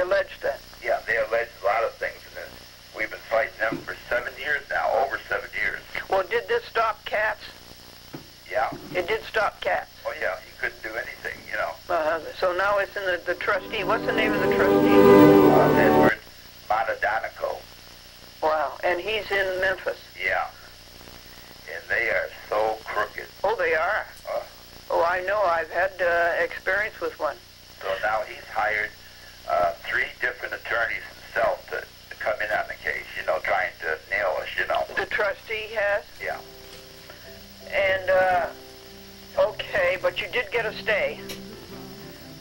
alleged that? Yeah, they alleged a lot of things, and we've been fighting them for 7 years now, over 7 years. Well, did this stop cats? Yeah. It did stop cats. Oh, yeah, you couldn't do anything, you know. So now it's in the trustee. What's the name of the trustee? Edward Montadonico. Wow, and he's in Memphis. Yeah. And they are so crooked. Oh, they are? Oh, I know. I've had experience with one. So now he's hired 3 different attorneys himself to come in on the case, you know, trying to nail us, you know. The trustee has? Yeah. And, okay, but you did get a stay.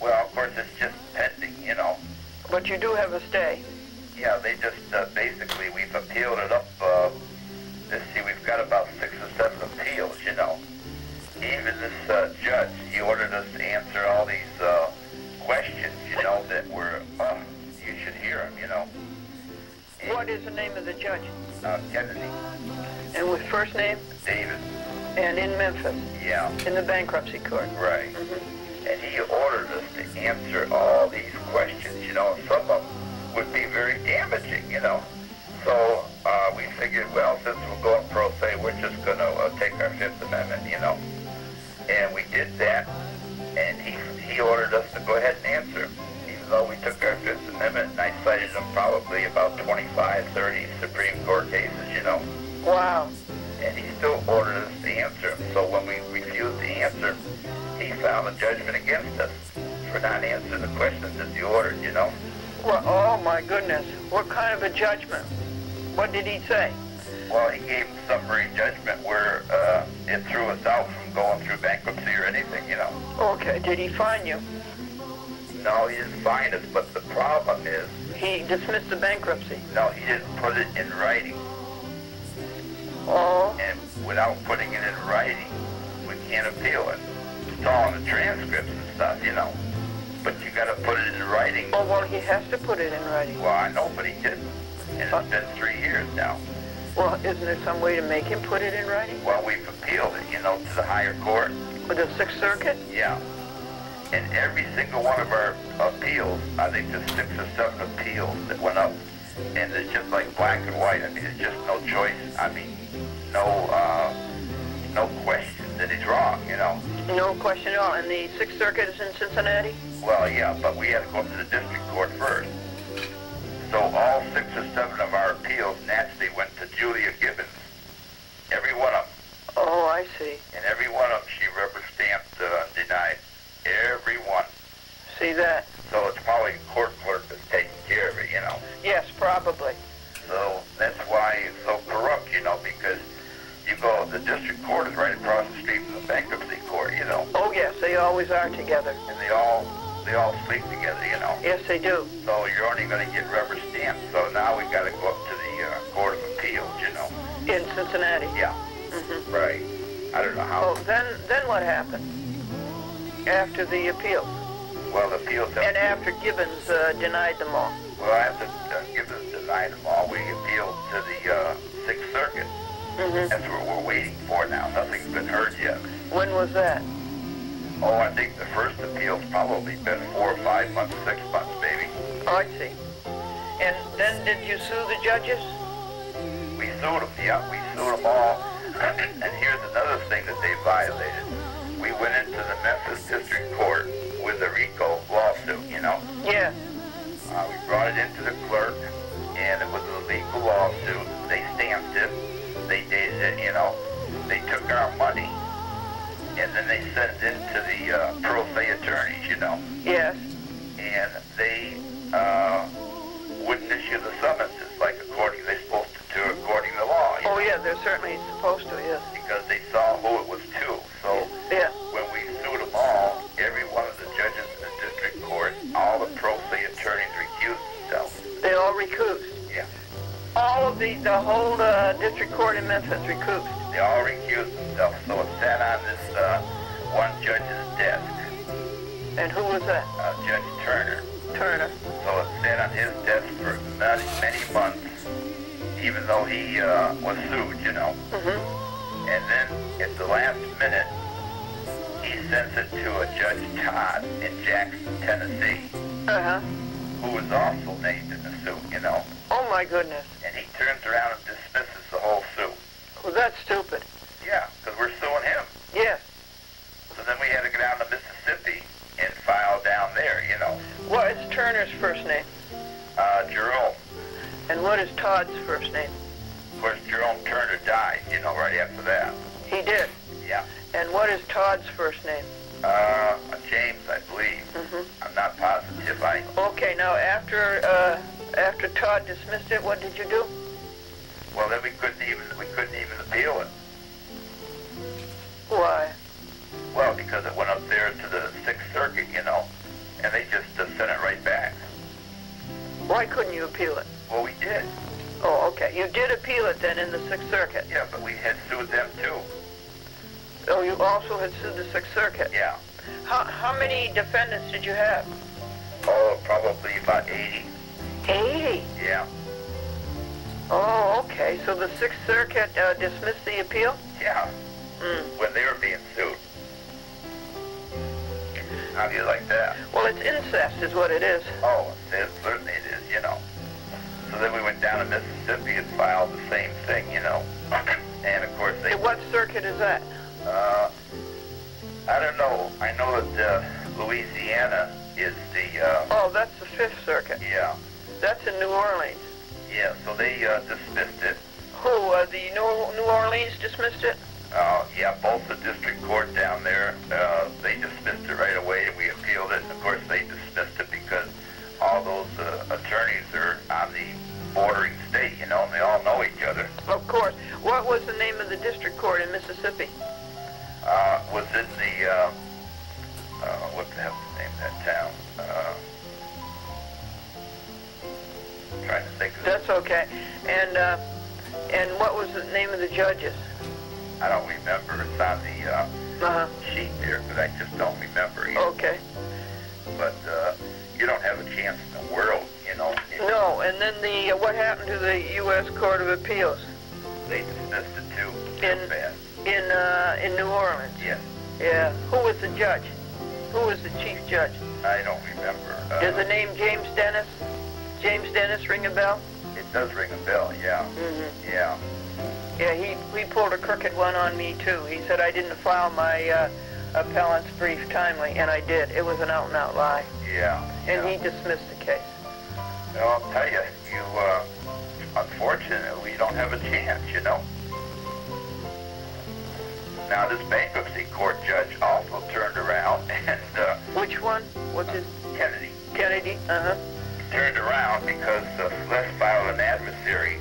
Well, of course, it's just pending, you know. But you do have a stay. Yeah, they just, basically, we've appealed it up, let's see, we've got about 6 or 7 appeals, you know. Even this judge, he ordered us to answer all these questions, you know, that were, you should hear him, you know. And, what is the name of the judge? Kennedy. And with first name? David. And in Memphis? Yeah. In the bankruptcy court? Right. Mm-hmm. And he ordered us to answer all these questions, you know, and some of them would be very damaging, you know. So we figured, well, since we're going pro se, we're just going to take our Fifth Amendment, you know. And we did that, and he ordered us to go ahead and answer, even though we took our Fifth Amendment, and I cited them probably about 25, 30 Supreme Court cases, you know. Wow. And he still ordered us to answer them. So when we refused to answer, he found a judgment against us for not answering the questions that he ordered, you know. Well, oh, my goodness. What kind of a judgment? What did he say? Well, he gave a summary judgment where it threw us out from going through bankruptcy or anything, you know. Okay. Did he fine you? No, he didn't fine us, but the problem is... He dismissed the bankruptcy? No, he didn't put it in writing. Oh. And without putting it in writing, we can't appeal it. It's all in the transcripts and stuff, you know. But you got to put it in writing. Oh, well, he has to put it in writing. Well, I know, but he didn't. And it's been 3 years now. Well, isn't there some way to make him put it in writing? Well, we've appealed it, you know, to the higher court. With the Sixth Circuit? Yeah. And every single one of our appeals, I think there's 6 or 7 appeals that went up. And it's just like black and white. I mean, it's just no choice. I mean, no question that he's wrong, you know. No question at all. And the Sixth Circuit is in Cincinnati? Well, yeah, but we had to go up to the district court first. So all 6 or 7 of our appeals naturally went to Julia Gibbons. Every one of them. Oh, I see. And every one of them she rubber stamped denied. Every one. See that? So it's probably a court clerk that's taking care of it, you know. Yes, probably. So that's why it's so corrupt, you know, because you go, the district court is right across the street from the bankruptcy court, you know. Oh, yes, they always are together. And they all sleep together, you know. Yes, they do. So you're only going to get rubber stamped. So now we got to go up to the Court of Appeals, you know. In Cincinnati? Yeah. Mm-hmm. Right. I don't know how. Oh, then what happened? After the appeals? Well, the appeals have... And after Gibbons denied them all? Well, after Gibbons denied them all, we appealed to the Sixth Circuit. Mm-hmm. That's what we're waiting for now. Nothing's been heard yet. When was that? Oh, I think the first appeal's probably been 4 or 5 months, 6 months, maybe. Oh, I see. And then did you sue the judges? We sued them, yeah. We sued them all. And here's another thing that they violated. We went into the Memphis District Court with a RICO lawsuit, you know? Yeah. We brought it into the clerk, and it was a legal lawsuit. They stamped it. They dated it, you know. They took our money, and then they sent it into the pro se attorneys, you know. Yes. And they wouldn't issue the summonses like they're supposed to do according to law. Oh, yeah, they're certainly supposed to, yes. Because they saw who it was to. So yeah. When we sued them all, every one of the judges in the district court, all the pro se attorneys recused themselves. They all recused? Yeah. All of the whole district court in Memphis recused? They all recused themselves, so it sat on this one judge's desk. And who was that? Judge Turner. Turner. So it sat on his desk for many months, even though he was sued, you know. Mm-hmm. And then at the last minute, he sends it to a Judge Todd in Jackson, Tennessee. Uh-huh. who was also named in the suit, you know. Oh, my goodness. And he turns around and dismisses the whole suit. Well, that's stupid. Yeah, because we're suing him. Yes. So then we had to go down to Mississippi and file down there, you know. What is Turner's first name? Jerome. And what is Todd's first name? Of course, Jerome Turner died, you know, right after that. He did. Yeah. And what is Todd's first name? James, I believe. Mm-hmm. I'm not positive. Okay, now after Todd dismissed it, what did you do? Well, then we couldn't even appeal it. Why? Well, because it went up there to the Sixth Circuit, you know, and they just sent it right back. Why couldn't you appeal it? Well, we did. Oh, okay. You did appeal it then in the Sixth Circuit? Yeah, but we had sued them too. Oh, you also had sued the Sixth Circuit? Yeah. How many defendants did you have? Oh, probably about 80. 80? Yeah. Oh, okay. So the Sixth Circuit dismissed the appeal? Yeah. Mm. When they were being sued. How do you like that? Well, it's incest is what it is. Oh, certainly it is, you know. So then we went down to Mississippi and filed the same thing, you know. And of course they... What circuit is that? I don't know. I know that Louisiana is the... Oh, that's the Fifth Circuit. Yeah. That's in New Orleans. Yeah, so they dismissed it. Who, the New Orleans dismissed it? Yeah, both the district court down there, they dismissed it right away, and we appealed it. And of course, they dismissed it because all those attorneys are on the bordering state, you know, and they all know each other. Of course. What was the name of the district court in Mississippi? Was in the, what the hell's the name of that town? Trying to think of it. That's okay. And what was the name of the judges? I don't remember. It's on the sheet there, but I just don't remember. Okay. But you don't have a chance in the world, you know. No, and then what happened to the U.S. Court of Appeals? They dismissed it too. In New Orleans? Yes. Yeah. Who was the judge? Who was the chief judge? I don't remember. Does the name James Dennis ring a bell? It does ring a bell, yeah. Mm-hmm. Yeah. Yeah, he pulled a crooked one on me, too. He said I didn't file my appellant's brief timely, and I did. It was an out-and-out lie. Yeah. And he dismissed the case. Well, I'll tell you, unfortunately, you don't have a chance, you know. Now, this bankruptcy court judge also turned around and... Which one? What's his... Kennedy. Kennedy, uh-huh. Turned around because Celeste filed an adversary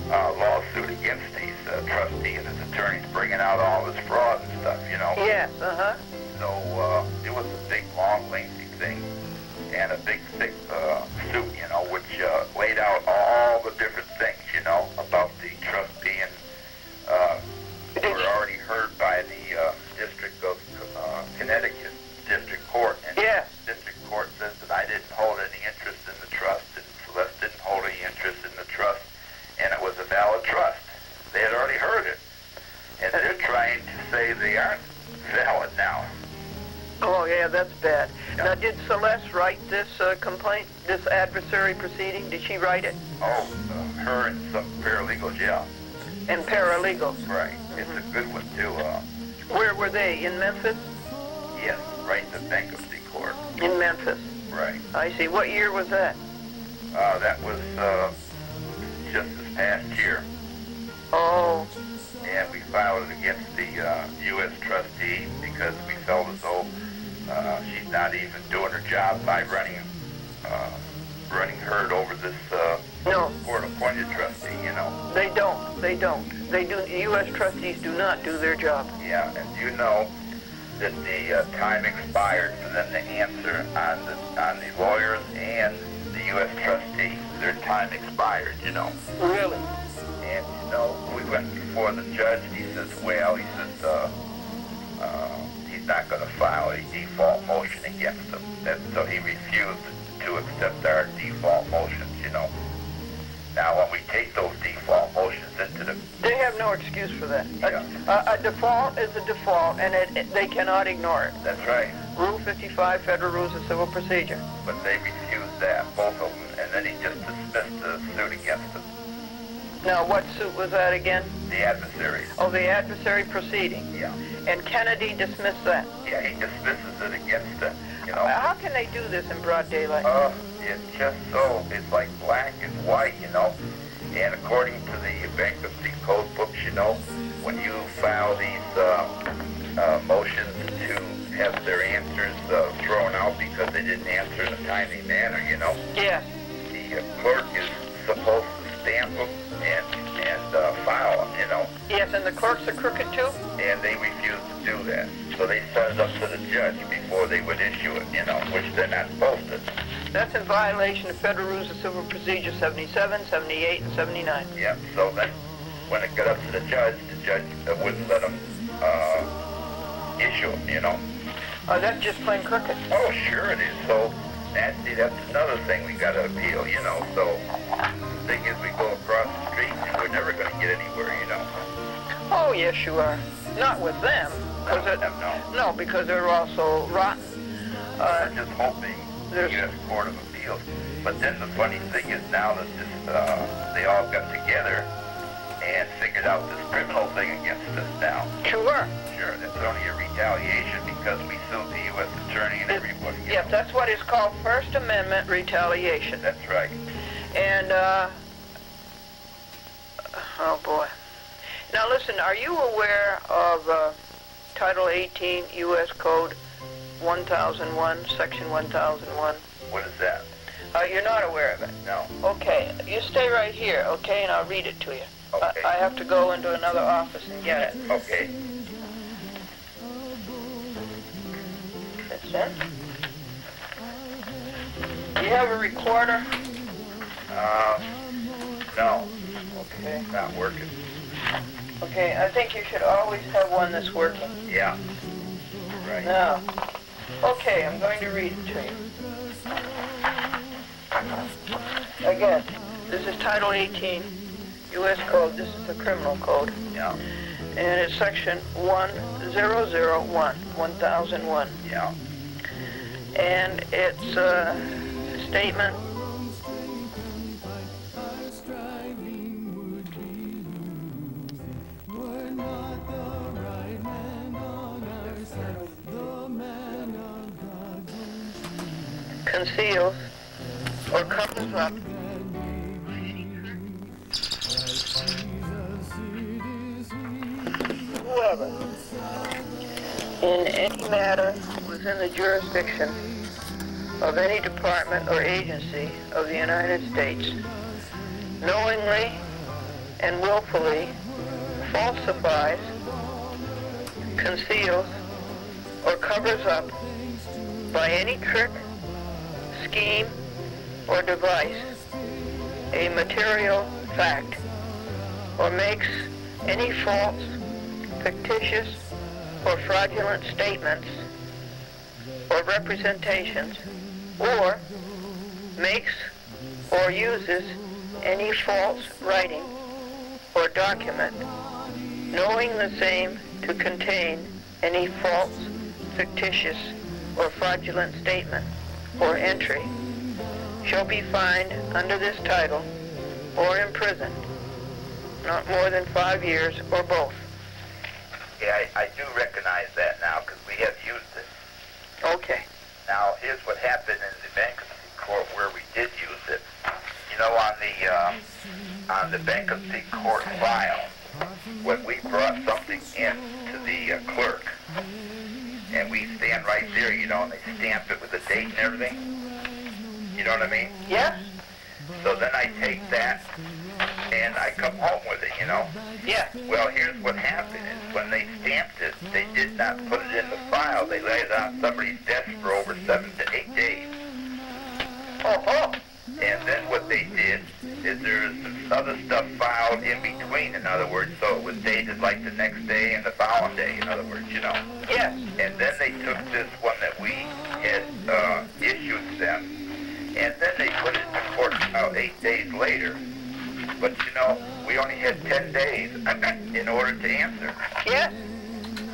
lawsuit against these trustee and his attorneys, bringing out all this fraud and stuff, you know. Yes, uh-huh. So it was a big, long, lengthy thing, and a big, thick suit, you know, which laid out all the different things, you know, about the trustee, and they were already heard by the District of Connecticut District Court, and yes. The District Court says that I didn't hold any interest in the trust, and Celeste didn't hold any interest in the trust, and it was a valid trust. They had already heard it, and they're trying to say they aren't valid now. Oh, yeah, that's bad. Yeah. Now, did Celeste write this complaint, this adversary proceeding? Did she write it? Oh, her and some paralegals, yeah. And paralegals? Right. It's a good one, too. Where were they? In Memphis? Yes, right in the bankruptcy court. In Memphis. Right. I see. What year was that? That was just this past year. Oh. And we filed it against the U.S. trustee because we felt as though she's not even doing her job by running herd over this No. court-appointed trustee, you know. They don't. They don't. They do. U.S. trustees do not do their job. Yeah, and you know that the time expired for them to answer on the lawyers and the U.S. trustee. Their time expired, you know. Really? And, you know, we went before the judge, and he says, well, he says, he's not going to file a default motion against them. So he refused to accept our default motions, you know. Now, when we take those default motions into the... They have no excuse for that. Yeah. A default is a default, and they cannot ignore it. That's right. Rule 55, Federal Rules of Civil Procedure. But they refused that, both of them, and then he just dismissed the suit against them. Now, what suit was that again? The adversary. Oh, the adversary proceeding. Yeah. And Kennedy dismissed that. Yeah, he dismisses it against them, you know. How can they do this in broad daylight? It's just so, it's like black and white, you know. And according to the bankruptcy code books, you know, when you file these motions to have their answers thrown out because they didn't answer in a timely manner, you know. Yes. The clerk is supposed to stamp them and file them, you know. Yes, and the clerks are crooked too? And they refuse to do that. So they send it up to the judge before they would issue it, you know, which they're not supposed to. That's in violation of Federal Rules of Civil Procedure 77, 78, and 79. Yeah, so then when it got up to the judge wouldn't let them issue them, you know. That's just plain crooked. Oh, sure it is. So that's another thing we got to appeal, you know. So the thing is, we go across the street and we're never going to get anywhere, you know. Oh, yes, you are. Not with them. No, because they're also rotten. I'm just hoping to get a court of appeals. But then the funny thing is now that they all got together and figured out this criminal thing against us now. Sure. Sure, that's only a retaliation because we sued the U.S. attorney and everybody. Yes, that's what is called First Amendment retaliation. That's right. And, oh boy. Now listen, are you aware of Title 18 U.S. Code 1001, Section 1001? What is that? You're not aware of it? No. Okay, you stay right here, okay, and I'll read it to you. Okay. I have to go into another office and get it. Okay. That's it. Do you have a recorder? No. Okay. Not working. Okay, I think you should always have one that's working. Yeah. Right. Now, okay, I'm going to read it to you. Again, this is Title 18, U.S. Code. This is the criminal code. Yeah. And it's Section 1001, 1001. Yeah. And it's a statement. Conceals or covers up whoever in any matter within the jurisdiction of any department or agency of the United States knowingly and willfully falsifies, conceals, or covers up by any trick, scheme, or device a material fact, or makes any false, fictitious, or fraudulent statements or representations, or makes or uses any false writing or document, knowing the same to contain any false, fictitious, or fraudulent statement or entry, shall be fined under this title or imprisoned not more than 5 years or both. Yeah, I do recognize that now because we have used it. Okay. Now, here's what happened in the bankruptcy court where we did use it. You know, on the bankruptcy court file, when we brought something in to the clerk, and we stand right there, you know, and they stamp it with the date and everything. You know what I mean? Yeah? So then I take that, and I come home with it, you know? Yeah. Well, here's what happened is when they stamped it, they did not put it in the file. They laid it on somebody's desk for over 7 to 8 days. Oh. And then what they did is there's other stuff filed in between, in other words, so it was dated like the next day and the following day, in other words, you know. Yes. And then they took this one that we had issued them, and then they put it in the court 8 days later. But, you know, we only had 10 days in order to answer. Yes.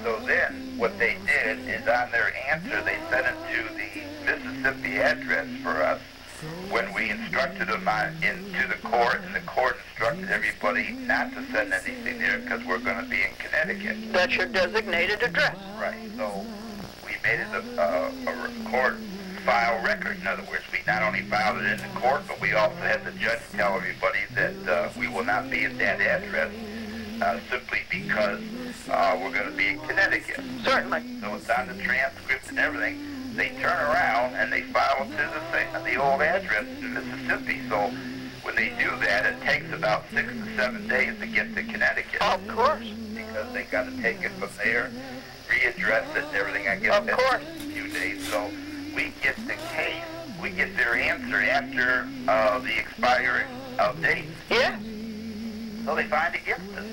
So then what they did is on their answer, they sent it to the Mississippi address for us. when we instructed them into the court, and the court instructed everybody not to send anything there because we're going to be in Connecticut. That's your designated address. Right. So we made it a court file record. In other words, we not only filed it in the court, but we also had the judge tell everybody that we will not be at that address simply because we're going to be in Connecticut. Certainly. So it's on the transcript and everything. They turn around and they file to the old address in Mississippi. So when they do that, it takes about 6 to 7 days to get to Connecticut. Of course. Because they got to take it from there, readdress it and everything. I guess of course. A few days. So we get the case, we get their answer after the expiring of dates. Yeah. So they find against us.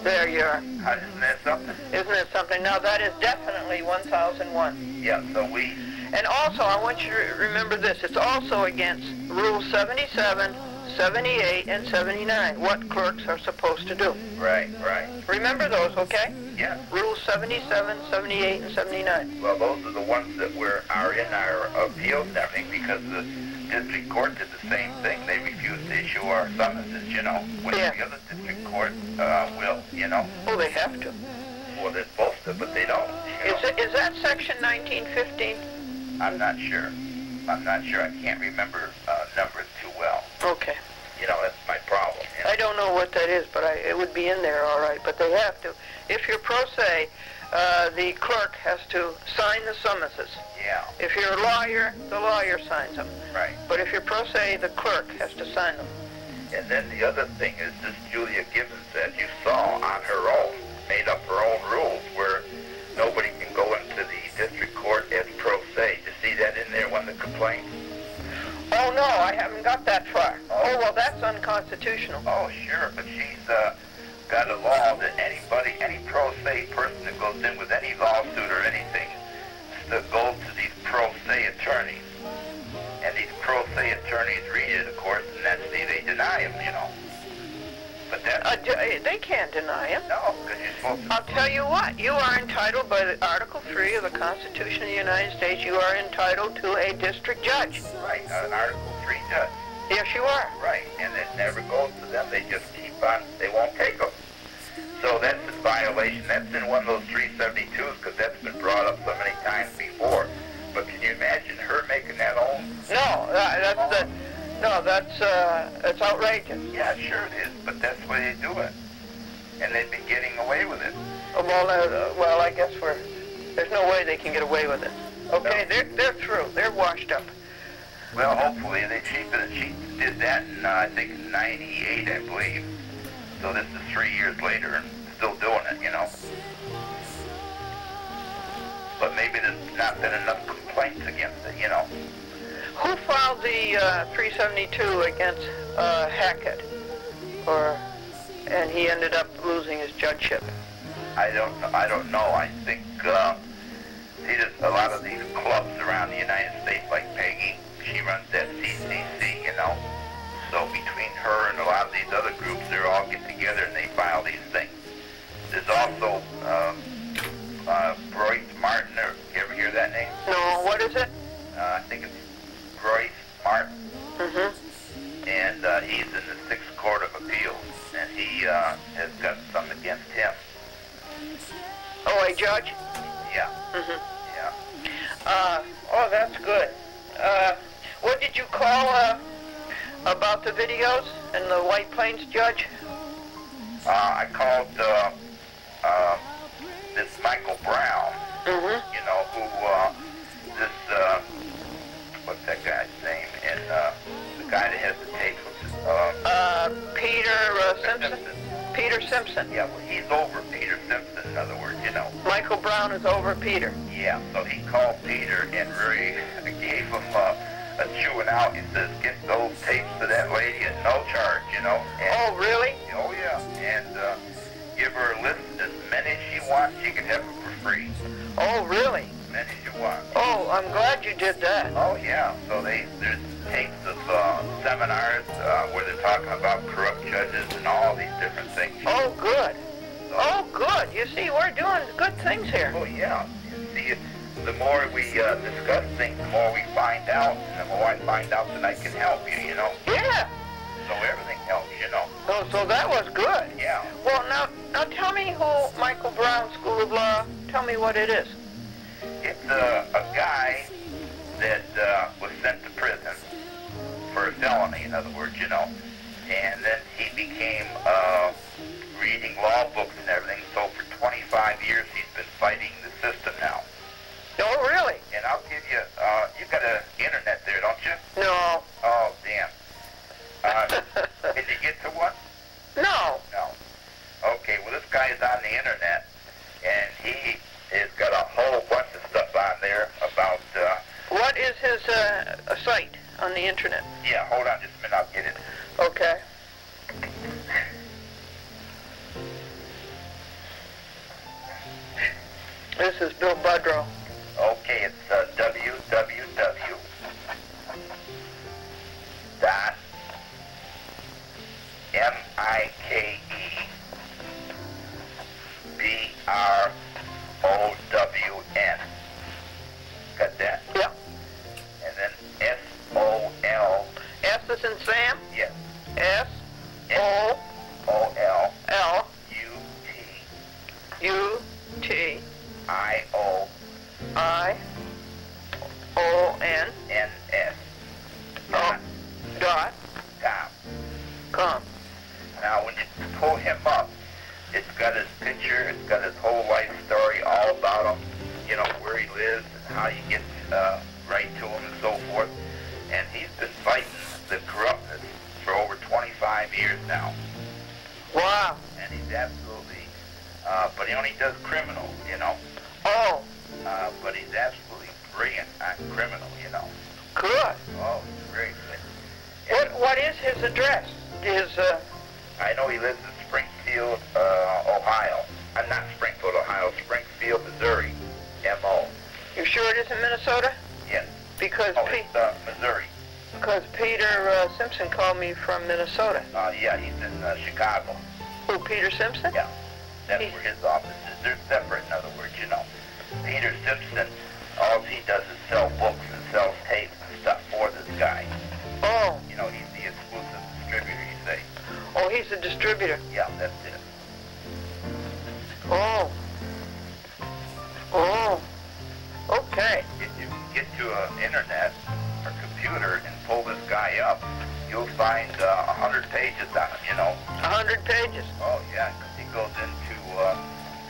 There you are. Isn't that something? Isn't it something? Now, that is definitely 1001. Yeah, so we... And also, I want you to remember this. It's also against Rule 77, 78, and 79, what clerks are supposed to do. Right, right. Remember those, okay? Yeah. Rules 77, 78, and 79. Well, those are the ones that are in our appeals and everything, because the district court did the same thing. They refused to issue our summonses, you know, when the other district court will, you know. Oh, they have to. Well, they're supposed to, but they don't. Is that Section 1915? I'm not sure. I can't remember numbers too well. Okay. You know, that's my problem. You know? I don't know what that is, but it would be in there, all right. But they have to. If you're pro se, the clerk has to sign the summonses. Yeah. If you're a lawyer, the lawyer signs them. Right. But if you're pro se, the clerk has to sign them. And then the other thing is this Julia Gibbons that you saw on her own, made up her own rules where nobody can go into the district court as pro se. You see that in there, one of the complaints? Oh, no, I haven't got that far. Oh, well, that's unconstitutional. Oh, sure, but she's got a law that any pro se person that goes in with any lawsuit or anything, that goes to these pro se attorneys. And these pro se attorneys read it, of course, and that's they deny him, you know. But that's... they can't deny him. No, because you're supposed to... I'll tell you what. You are entitled by Article 3 of the Constitution of the United States, you are entitled to a district judge. Right, an Article 3 judge. Yes, you are. Right, and it never goes to them. They just keep on, they won't take them. So that's a violation. That's in one of those 372s, because that's been brought up so many times before. But can you imagine her making that own? That's outrageous. Yeah, sure it is, but that's the way they do it. And they've been getting away with it. Well, I guess there's no way they can get away with it. Okay, no. They're through. They're washed up. Well, hopefully. She did that in, I think, 98, I believe. So this is 3 years later and still doing it, you know. But maybe there's not been enough complaints against it, you know. Who filed the 372 against Hackett? And he ended up losing his judgeship? I don't know. I think there's a lot of these clubs around the United States, like Peggy. She runs that CCC, you know. So between her and a lot of these other groups, they all get together and they file these things. There's also Royce Martin. You ever hear that name? No. What is it? I think it's Royce Martin. Mm-hmm. And he's in the 6th Court of Appeals, and he has got something against him. Oh, a judge? Yeah. Mm-hmm. Yeah. Oh, that's good. What did you call about the videos and the White Plains judge? I called this Michael Brown, Mm-hmm. you know, who what's that guy's name? And the guy that has the tapes with Peter Simpson? Peter Simpson. Yeah, well, he's over Peter Simpson, in other words, you know. Michael Brown is over Peter. Yeah, so he called Peter and really gave him a chewing out. He says, get those tapes to that lady at no charge, you know. And, oh, really? Oh, yeah. And give her a list as many as she wants. She can have them for free. Oh, really? As many as you want. Oh, I'm glad you did that. Oh, yeah. So there's tapes of seminars where they're talking about corrupt judges and all these different things. Oh, good. So, Oh, good. You see, we're doing good things here. oh, yeah. You see, the more we discuss things, the more we find out, and the more I find out, then I can help you, you know. Yeah. So everything helps, you know. So that was good. Yeah. Well, now tell me who Michael Brown School of Law, tell me what it is. It's a guy that was sent to prison for a felony, in other words, you know. And then he became reading law books and everything. So for 25 years he's been fighting the system now. Oh, really? And I'll give you, you got an internet there, don't you? No. Oh, damn. Did you get to one? No. No. Okay, well this guy is on the internet, and he has got a whole bunch of stuff on there about, What is his site on the internet? yeah, hold on just a minute, I'll get it. Okay. This is Bill Budrow. Okay, it's www. dot MIKEBROWN. Got that? Yep. And then SOL. S is in Sam. Yes. S-O-L-U-T. I-O-N. NS. Oh, dot. Com. Now, when you pull him up, it's got his picture, it's got his whole life story, all about him, you know, where he lives and how you get right to him and so forth. And he's been fighting the corruptness for over 25 years now. Wow. And he's absolutely, but he only does criminal, you know. Oh, But he's absolutely brilliant on criminal, you know. good. Oh, he's very good. What is his address? I know he lives in Springfield, Ohio. Not Springfield, Ohio, Springfield, Missouri, M.O. You sure it isn't Minnesota? Yes. Because It's Missouri. because Peter Simpson called me from Minnesota. Yeah, he's in Chicago. Who, Peter Simpson? Yeah, that's where his office is. They're separate, in other words, you know. Peter Simpson, all he does is sell books and sells tapes and stuff for this guy. Oh. You know, he's the exclusive distributor, you say. Oh, he's a distributor. Yeah, that's it. Oh. Oh. Okay. If you get to an internet or computer and pull this guy up, you'll find 100 pages on him, you know. 100 pages. Oh, yeah, 'cause he goes into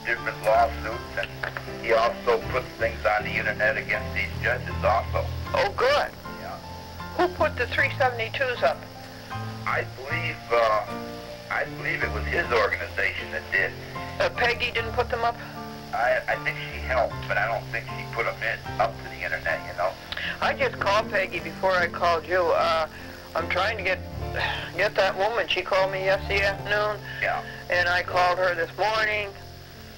different lawsuits, and he also puts things on the internet against these judges also. Oh, good. Yeah. Who put the 372s up? I believe it was his organization that did. Peggy didn't put them up? I think she helped, but I don't think she put them up to the internet, you know. I just called Peggy before I called you. I'm trying to get that woman. She called me yesterday afternoon. Yeah. And I called her this morning.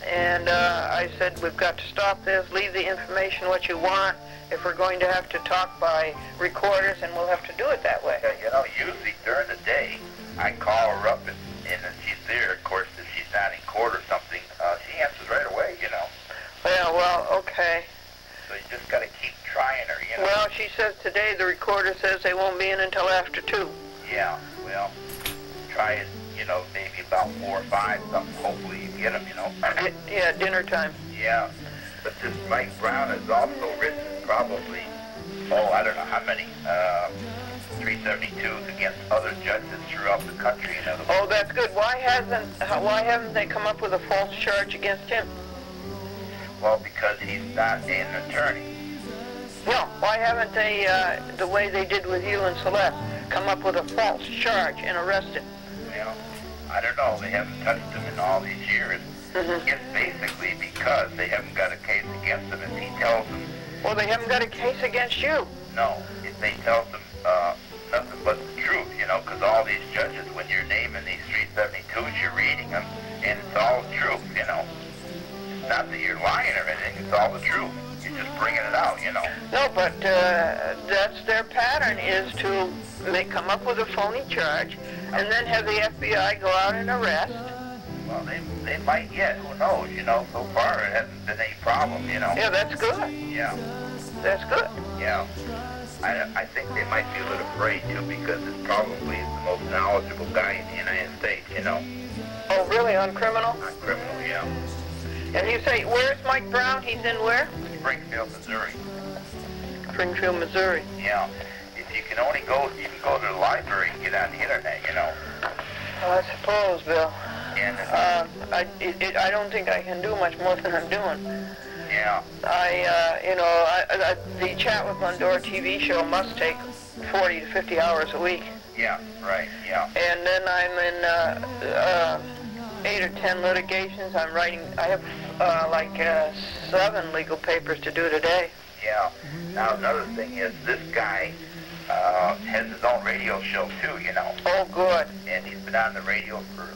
And I said, we've got to stop this. Leave the information what you want. If we're going to have to talk by recorders, and we'll have to do it that way. Yeah, you know, usually during the day, I call her up, and then she's there. Of course, if she's not in court or something, she answers right away, you know. Yeah, well, okay. So you just got to keep trying her, you know. Well, she says today the recorder says they won't be in until after 2. Yeah, well, try it, you know, maybe about 4 or 5, something. Hopefully you get them, you know. Yeah, dinner time. Yeah, but this Mike Brown has also written probably, I don't know how many, 372s against other judges throughout the country. You know. Oh, that's good. Why haven't they come up with a false charge against him? Well, because he's not an attorney. No, why haven't they, the way they did with you and Celeste, come up with a false charge and arrest him? Well, I don't know. They haven't touched him in all these years. Mm-hmm. It's basically because they haven't got a case against him. If he tells them, Well, they haven't got a case against you. no, if they tell them nothing but the truth, you know, because all these judges, when you're naming these 372s, you're reading them, and it's all the truth, you know. It's not that you're lying or anything. It's all the truth. You're just bringing it out, you know. No, but that's their pattern, is to come up with a phony charge and then have the FBI go out and arrest. Well, they they might yet. Who knows? You know, so far it hasn't been any problem. You know. Yeah, that's good. Yeah. That's good. Yeah. I think they might be a little afraid too because it's probably the most knowledgeable guy in the United States. You know. Oh, really? On criminal? On criminal, yeah. And you say, where's Mike Brown? He's in where? Springfield, Missouri. Springfield, Missouri. Yeah. If you can only go, you can go to the library and get on the internet, you know. Well, I suppose, Bill. And I don't think I can do much more than I'm doing. yeah. The Chat with Glendora TV show must take 40 to 50 hours a week. Yeah, right, yeah. And then I'm in 8 or 10 litigations. I'm writing, I have 7 legal papers to do today. Yeah. Now, another thing is this guy has his own radio show, too, you know. Oh, good. And he's been on the radio for,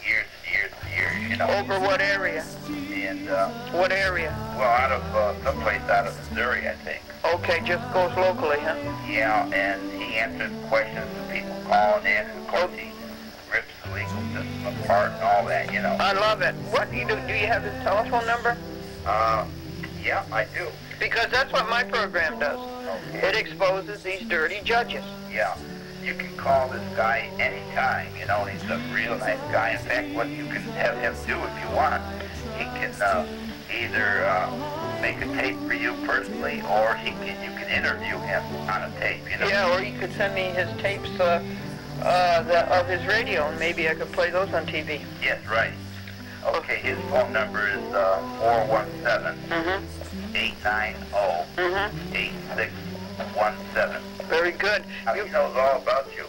years and years and years, you know. Over what area? And, What area? well, out of, someplace out of Missouri, I think. Okay, just goes locally, huh? Yeah, and he answers questions of people calling in, and of course he rips the legal system apart and all that, you know. I love it. What do you do? Do you have his telephone number? Yeah, I do. Because that's what my program does. Okay. It exposes these dirty judges. Yeah. You can call this guy anytime, you know, he's a real nice guy. In fact, what you can have him do if you want, he can either make a tape for you personally, or you can interview him on a tape, you know. Yeah, or he could send me his tapes of his radio, and maybe I could play those on TV. Yes, right. Okay, his phone number is 417-890-8617. Very good. He knows all about you.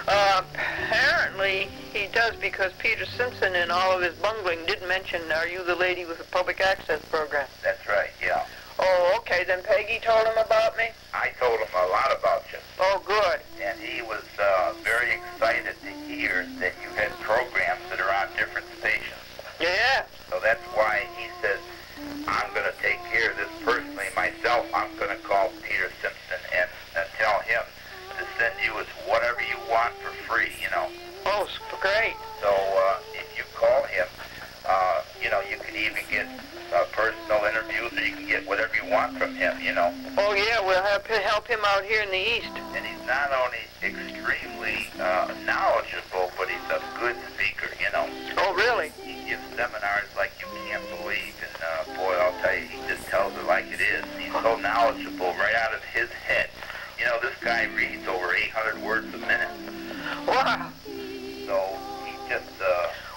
Apparently he does, because Peter Simpson in all of his bungling did mention, are you the lady with the public access program? That's right, yeah. Oh, okay, then Peggy told him about me? I told him a lot about you. Oh, good. And he was very excited to hear that you had programs that are on different stations. Yeah. So that's why he says, I'm going to take care of this personally myself. I'm going to call Peter Simpson and tell him to send you whatever you want for free, you know. Oh, great. So if you call him, you know, you can even get personal interviews, or you can get whatever you want from him, you know. Oh, yeah, we'll help him out here in the East. And he's not only extremely knowledgeable, but he's a good speaker, you know. Oh, really? He gives seminars like you can't believe, and boy, I'll tell you, he just tells it like it is. He's so knowledgeable right out of his head. You know, this guy reads over 800 words a minute. Wow. So he just...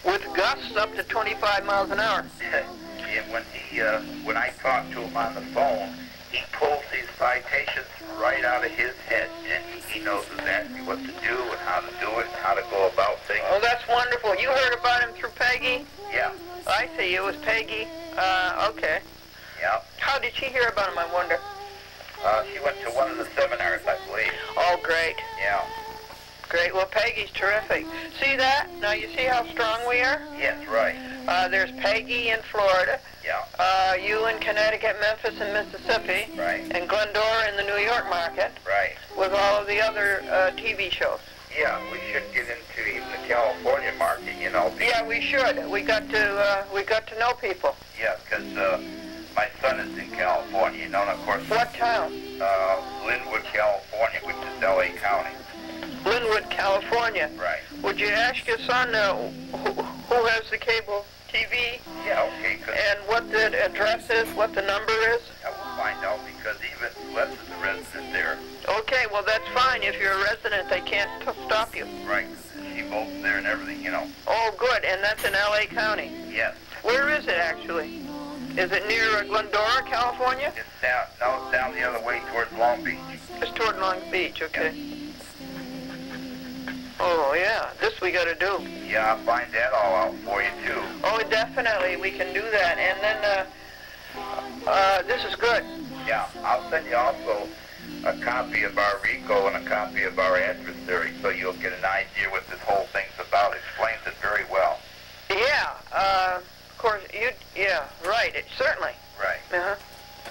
With gusts up to 25 miles an hour. When I talk to him on the phone, he pulls these citations right out of his head, and he knows exactly what to do and how to do it and how to go about things. Oh, that's wonderful. You heard about him through Peggy? Yeah. I see. It was Peggy. Okay. Yeah. How did she hear about him, I wonder? She went to one of the seminars, I believe. Oh, great. Yeah. Great. Well, Peggy's terrific. See that? Now, you see how strong we are? Yes, right. There's Peggy in Florida. Yeah. You in Connecticut, Memphis, and Mississippi. Right. And Glendora in the New York market. Right. With all of the other TV shows. Yeah, we should get into even the California market, you know. Yeah, we should. We got to know people. Yeah, because my son is in California, you know, and of course... What town? Linwood, California, which is L.A. County. Linwood, California. Right. Would you ask your son who has the cable TV? Yeah, okay. And what the address is, what the number is? I will find out, because even Les is a resident there. Okay, well, that's fine. If you're a resident, they can't stop you. Right. She votes there and everything, you know. Oh, good. And that's in L.A. County? Yes. Where is it, actually? Is it near Glendora, California? It's down the other way towards Long Beach. It's toward Long Beach, okay. Yes. Oh, yeah. This we got to do. Yeah, I'll find that all out for you, too. Oh, definitely. We can do that. And then, this is good. Yeah, I'll send you also a copy of our RICO and a copy of our adversary, so you'll get an idea what this whole thing's about. It explains it very well. Yeah, of course, yeah, right, certainly. Right. Uh-huh.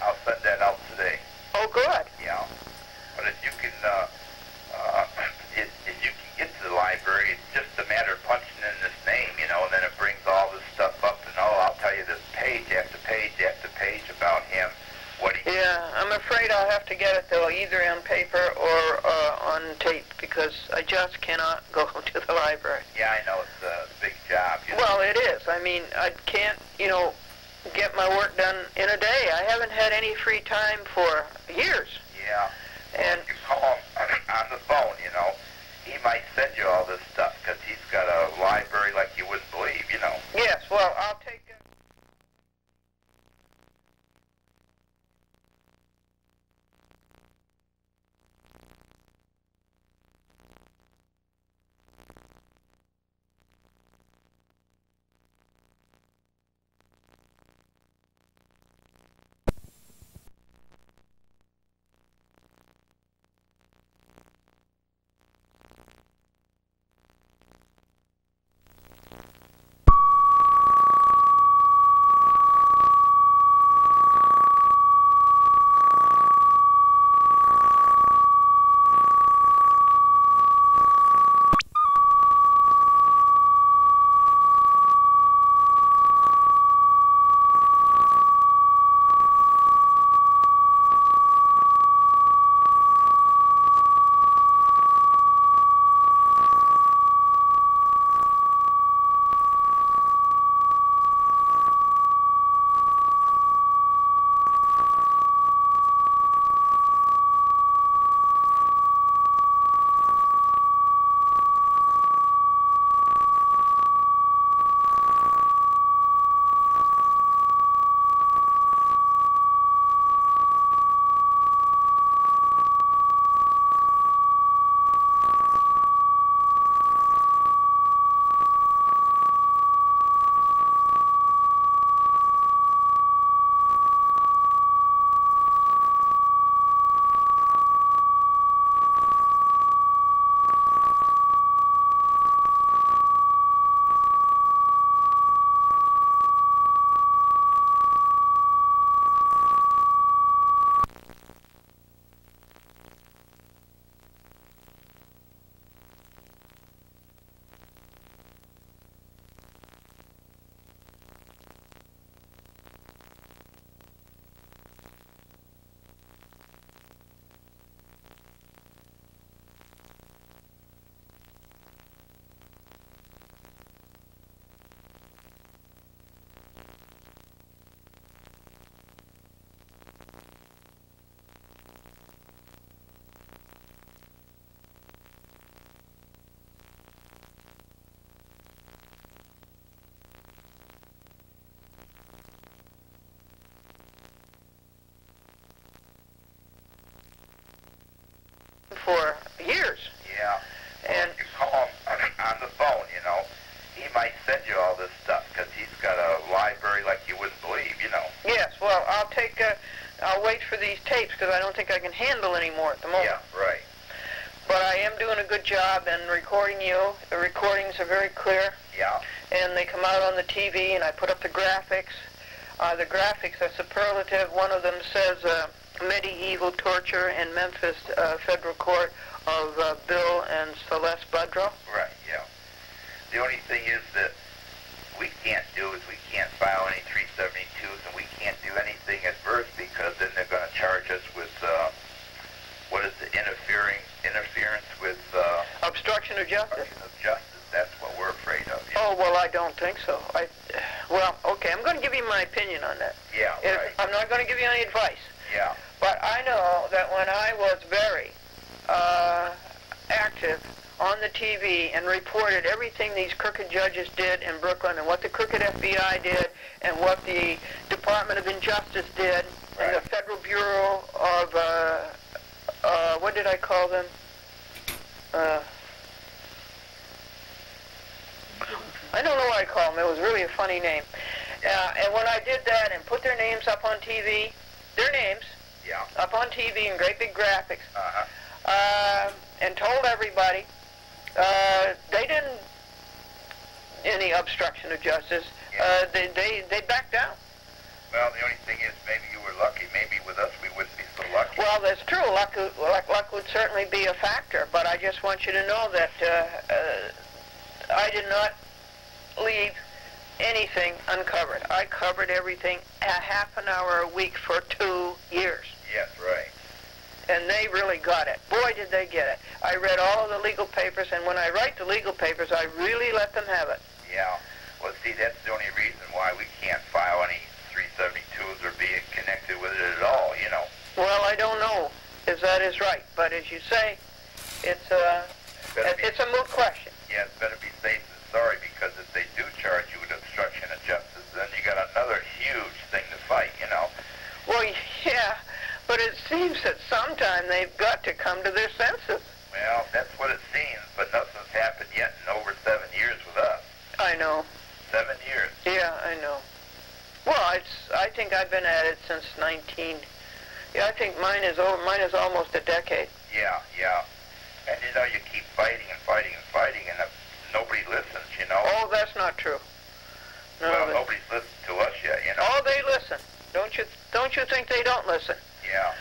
I'll send that out today. Oh, good. Yeah. But if you can, if you can get to the library, it's just a matter of punching in this name, you know, and then it brings all to get it, though, either on paper or on tape, because I just cannot go to the library. Yeah, I know. It's a big job. You know? Well, it is. I mean, I can't, get my work done in a day. I haven't had any free time for years. Yeah. And well, you call him on the phone, he might send you all this stuff, because he's got a library like you wouldn't believe, Yes, well, I'll take it. For years. Yeah. And you call him on the phone, he might send you all this stuff, because he's got a library like you wouldn't believe, yes, well, I'll wait for these tapes, because I don't think I can handle any more at the moment. Yeah, right. But I am doing a good job in recording you. The recordings are very clear. Yeah. And they come out on the TV, and I put up the graphics. The graphics are superlative. One of them says medieval torture in Memphis federal court of Bill and Celeste Budrow. Right, yeah. The only thing is that we can't do is we can't file any 372s, and we can't do anything at birth, because then they're going to charge us with, interference with... Obstruction of justice. Obstruction of justice. That's what we're afraid of. Oh, well, I don't think so. Well, okay, I'm going to give you my opinion on that. Yeah, right. I'm not going to give you any advice. Yeah. But I know that when I was very active on the TV and reported everything these crooked judges did in Brooklyn, and what the crooked FBI did, and what the Department of Injustice did, and the Federal Bureau of, what did I call them? I don't know what I call them. It was really a funny name. And when I did that and put their names up on TV, up on TV in great big graphics, and told everybody, they didn't any obstruction of justice. They backed down. Well, the only thing is, maybe you were lucky. Maybe with us we wouldn't be so lucky. Well, that's true. Luck would certainly be a factor, but I just want you to know that I did not leave anything uncovered. I covered everything a half an hour a week for 2 years. Yes, right. And they really got it. Boy, did they get it. I read all of the legal papers, and when I write the legal papers, I really let them have it. Yeah. Well, see, that's the only reason why we can't file any 372s or be connected with it at all, you know. Well, I don't know if that is right, but as you say, it's a moot question. Yeah, it's better be safe than sorry, because if they do charge you with obstruction of justice, then you got another huge thing to fight, you know. Well, yeah, but it seems that sometime they've got to come to their senses. Well, that's what it seems, but nothing's happened yet in over 7 years with us. I know. 7 years. Yeah, I know. Well, I think I've been at it since 19. Yeah, I think mine is almost a decade. Yeah, yeah. And you know, you keep fighting and fighting and fighting, and nobody listens, you know. Oh, that's not true. No, well, nobody's listened to us yet, you know. Oh, they listen. Don't you think they don't listen? Yeah.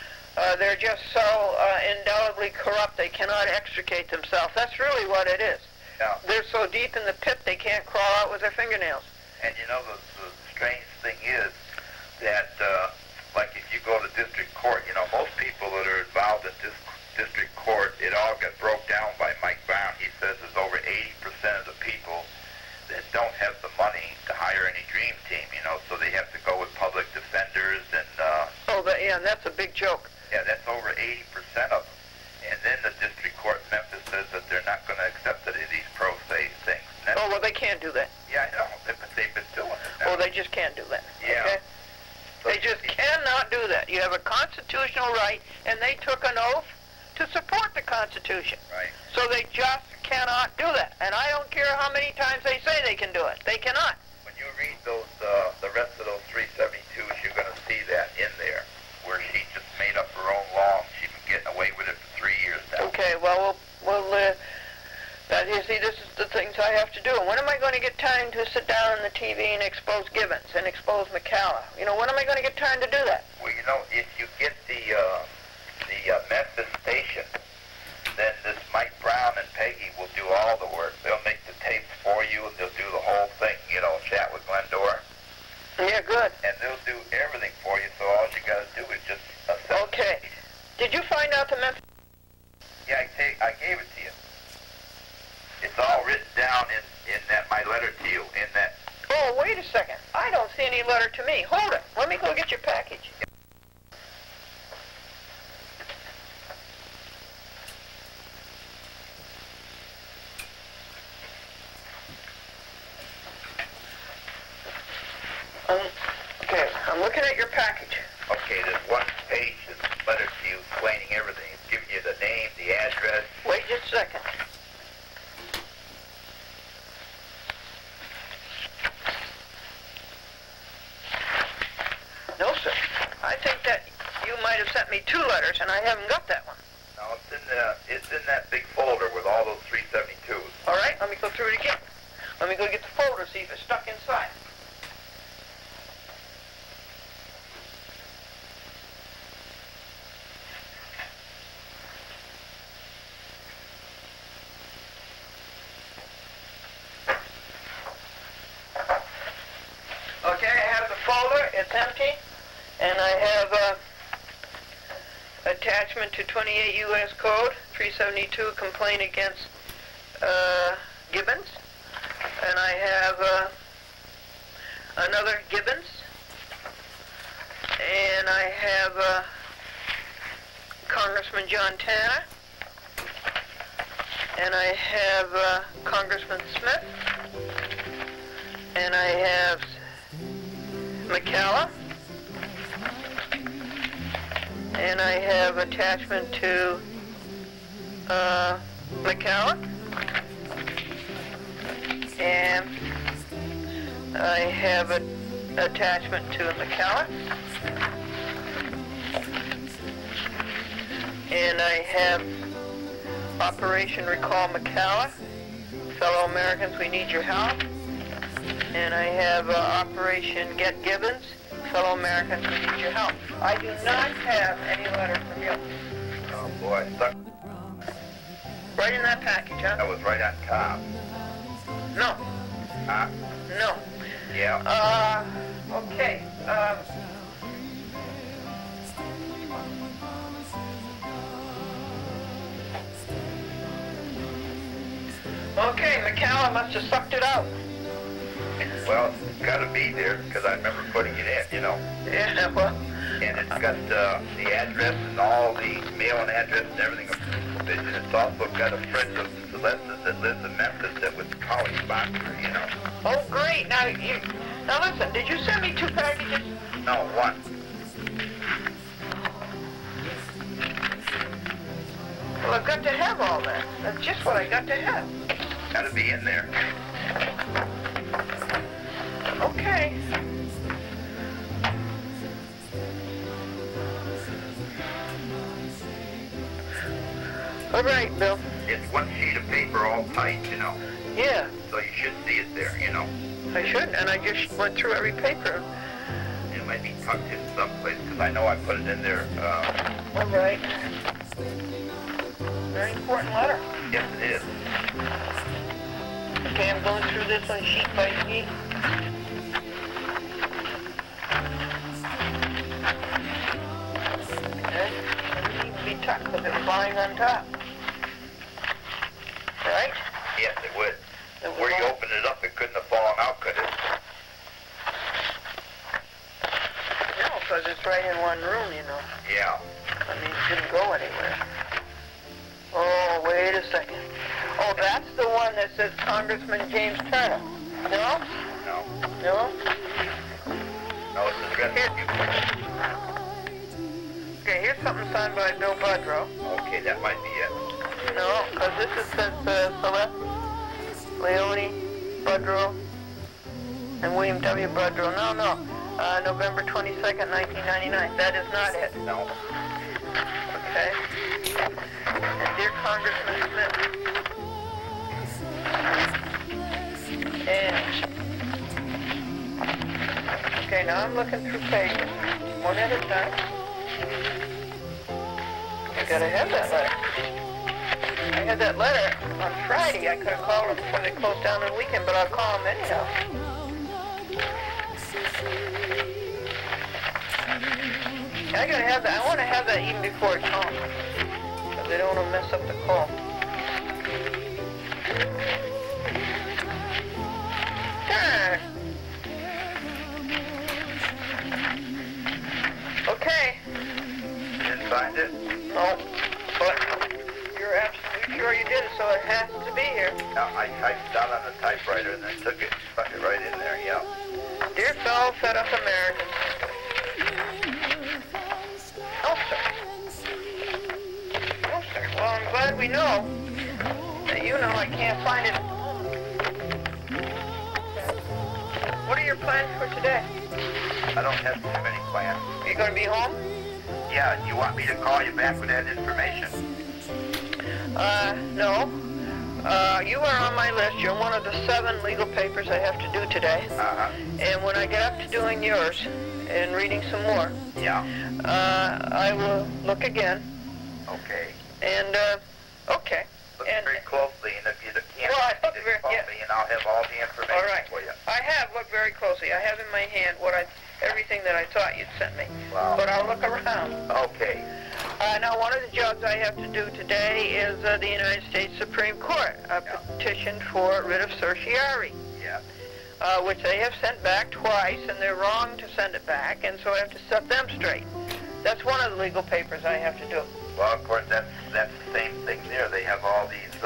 They're just so indelibly corrupt they cannot extricate themselves. That's really what it is. Yeah. They're so deep in the pit they can't crawl out with their fingernails. And you know, the strange thing is that, like if you go to district court, you know, most people that are involved in district court, it all got broke down by Mike Brown. He says there's over 80% of the people that don't have the money to hire any dream team, you know, so they have to go with public defenders and... yeah, and that's a big joke. Yeah, that's over 80% of them. And then the district court in Memphis says that they're not going to accept any of these pro se things. Oh, well, they can't do that. Yeah, I know, but they've been doing it now. Oh, they just can't do that. Yeah. Okay? So they just cannot do that. You have a constitutional right, and they took an oath to support the Constitution. Right. So they just cannot do that. And I don't care how many times they say they can do it. They cannot. When you read those, the rest of those 372s, you're going to see that in there, where she just made up her own law. She's been getting away with it for 3 years now. Okay, well, you see, this is the things I have to do. And when am I going to get time to sit down on the TV and expose Gibbons and expose Mccala? You know, when am I going to get time to do that? Well, you know, if you get the Memphis station, then this Mike Brown and Peggy will do all the work. They'll make the tapes for you, and they'll do the whole thing, you know, chat with Glendora. Yeah, good. And they'll do everything for you, so all you got to do is just assess. Okay. Did you find out the Memphis? Yeah, I gave it to you. It's all written down in that my letter to you, in that... Oh, wait a second. I don't see any letter to me. Hold it. Let me go get your package. Okay, I'm looking at your package. Okay, there's one page that's letter to you explaining everything. It's giving you the name, the address. Wait just a second. No, sir. I think that you might have sent me 2 letters, and I haven't got that one. No, it's in that big folder with all those 372s. All right, let me go through it again. Let me go get the folder, see if it's stuck inside. Okay, I have the folder. It's empty. And I have attachment to 28 U.S. Code 372, complaint against Gibbons. And I have another Gibbons. And I have Congressman John Tanner. And I have Congressman Smith. And I have Mccala, and I have attachment to Mccala, and I have an attachment to Mccala, and I have Operation Recall Mccala, fellow Americans, we need your help. And I have Operation Get Gibbons, fellow Americans, we need your help. I do not have any letter from you. Oh, boy. Stuck. Right in that package, huh? That was right on top. No. Huh? No. Yeah. Okay. Mccala must have sucked it out. Well, it's got to be there because I remember putting it in, you know. Yeah, well. And it's got the address and all the mailing address and everything of Vision. It's also got a friend of Celeste's that lives in Memphis that was calling sponsor, you know. Oh, great. Now listen, did you send me 2 packages? No, 1. Well, I've got to have all that. That's just what I got to have. Got to be in there. Okay. All right, Bill. It's 1 sheet of paper all tight, you know. Yeah. So you should see it there, you know. I should, and I just went through every paper. It might be tucked in someplace because I know I put it in there. All right. Very important letter. Yes, it is. Okay, I'm going through this one sheet by sheet. Okay, it needs to be tucked because it was lying on top. Right? Yes, it would. Where you open it up, it couldn't have fallen out, could it? No, because it's right in one room, you know. Yeah. I mean, it didn't go anywhere. Oh, wait a second. Oh, that's the one that says Congressman James Turner. No? No. No? No, it's addressed to you. Okay, here's something signed by Bill Budrow. Okay, that might be it. No, because this is says Celeste, Leone, Budrow, and William W. Budrow. No. November 22nd, 1999. That is not it. No. Okay. And dear Congressman Smith. And okay, now I'm looking through pages, one at a time. I gotta have that letter. I had that letter on Friday. I could have called them before they closed down on the weekend, but I'll call them anyhow. I gotta have that. I want to have that even before it's home, because they don't want to mess up the call. Okay. You didn't find it? No, but you're absolutely sure you did it, so it has to be here. No, I typed down on the typewriter and then took it and stuck it right in there, yeah. Dear fellow fed up Americans. No, sir. No, sir. Well, I'm glad we know that you know I can't find it. What are your plans for today? I don't have too many plans. Are you going to be home? Yeah, do you want me to call you back with that information? No. You are on my list. You're one of the 7 legal papers I have to do today. Uh-huh. And when I get up to doing yours and reading some more, Yeah. I will look again. Okay. And, okay. Look And very closely, and if you can't, Well, I you look just very- call yeah. me, and I'll have all the information all right. for you. I have looked very closely. I have in my hand everything that I thought you'd sent me. Wow. But I'll look around. Okay. Now, one of the jobs I have to do today is the United States Supreme Court, a petition for writ of certiorari, Yeah. which they have sent back twice, and they're wrong to send it back, and so I have to set them straight. That's one of the legal papers I have to do. Well, of course, that's the same thing there. They have all these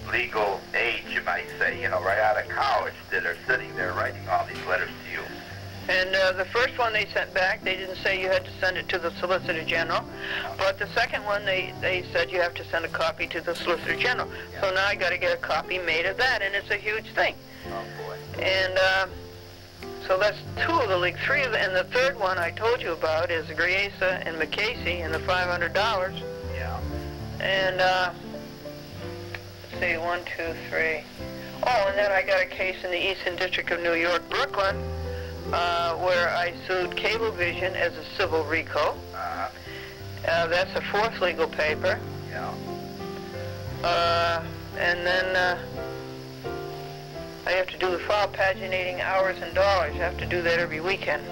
legal aides, you might say, you know, right out of college that are sitting there writing all these letters to you. And the first one they sent back, they didn't say you had to send it to the Solicitor General. But the second one, they said you have to send a copy to the Solicitor General. Yeah. So now I got to get a copy made of that, and it's a huge thing. Oh, boy. And so that's 2 of the league. 3 of the, and the third one I told you about is Griesa and McCasey and the $500. Yeah. And let's see, 1, 2, 3. Oh, and then I got a case in the Eastern District of New York, Brooklyn, where I sued Cablevision as a civil RICO. Uh-huh. That's a 4th legal paper. Yeah. And then I have to do the file paginating hours and dollars. I have to do that every weekend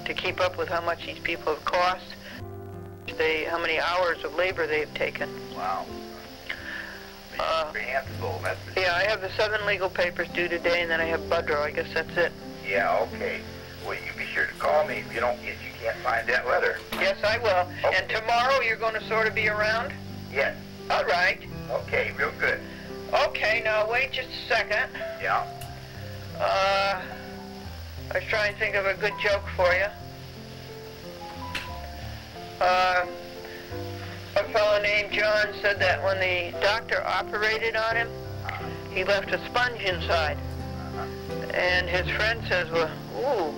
to keep up with how much these people have cost, how many hours of labor they've taken. Wow. Comprehensible message. Yeah, I have the 7 legal papers due today, and then I have Budrow. I guess that's it. Yeah, okay. Well, you be sure to call me if you can't find that letter. Yes, I will. Okay. And tomorrow you're going to sort of be around? Yes. All right. Okay, real good. Okay, now wait just a second. Yeah. I was trying to think of a good joke for you. A fellow named John said that when the doctor operated on him, he left a sponge inside. And his friend says, well, ooh,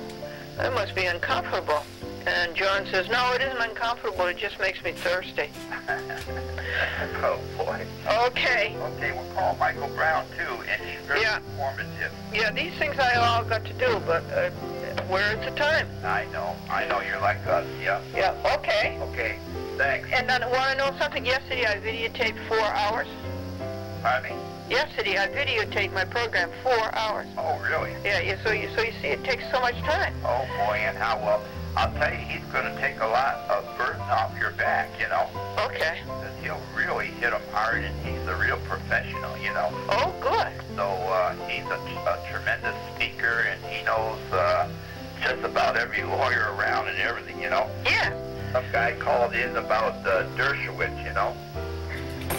that must be uncomfortable. And John says, no, it isn't uncomfortable, it just makes me thirsty. Oh, boy. Okay. Okay, we'll call Michael Brown, too, and he's very informative. Yeah, these things I all got to do, but where is the time? I know, you're like us, yeah. Yeah, okay. Okay, thanks. And I want to know something. Yesterday I videotaped 4 hours. Pardon me? Yesterday I videotaped my program 4 hours. Oh, really? Yeah, so you see it takes so much time. Oh, boy, and how well. I'll tell you, he's going to take a lot of burden off your back, you know. Okay. Because he'll really hit them hard, and he's a real professional, you know. Oh, good. So he's a tremendous speaker, and he knows just about every lawyer around and everything, you know. Yeah. Some guy called in about Dershowitz, you know,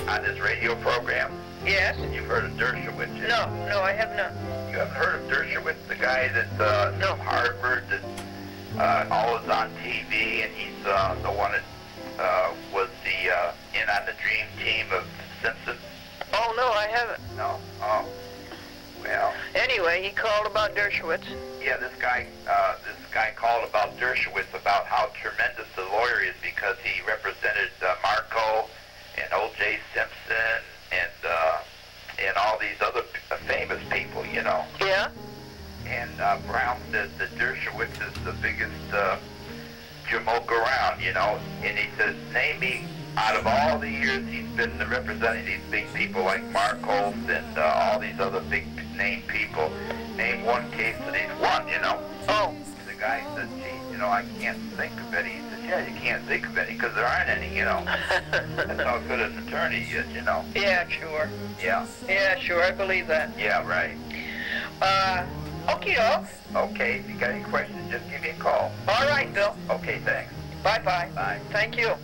on his radio program. Yes. You've heard of Dershowitz? No, I have not. You haven't heard of Dershowitz, the guy that's from Harvard, that always on TV, and he's the one that was in on the dream team of Simpsons? Oh, no, I haven't. No? Oh. Well. Anyway, he called about Dershowitz. Yeah, this guy called about Dershowitz, about how tremendous the lawyer is because he represented Marco and O.J. Simpson and all these other famous people, you know. Yeah. And Brown says that Dershowitz is the biggest jamoke around, you know. And he says, name me, out of all the years he's been representing these big people like Marcos and all these other big name people, name one case that he's won, you know. Oh. The guy said, gee, you know, I can't think of any. He said, yeah, you can't think of any because there aren't any, you know. That's how good an attorney he is, you know. Yeah, sure. Yeah. Yeah, sure, I believe that. Yeah, right. Okie doke. Okay, if you got any questions, just give me a call. All right, Bill. Okay, thanks. Bye-bye. Bye. Thank you.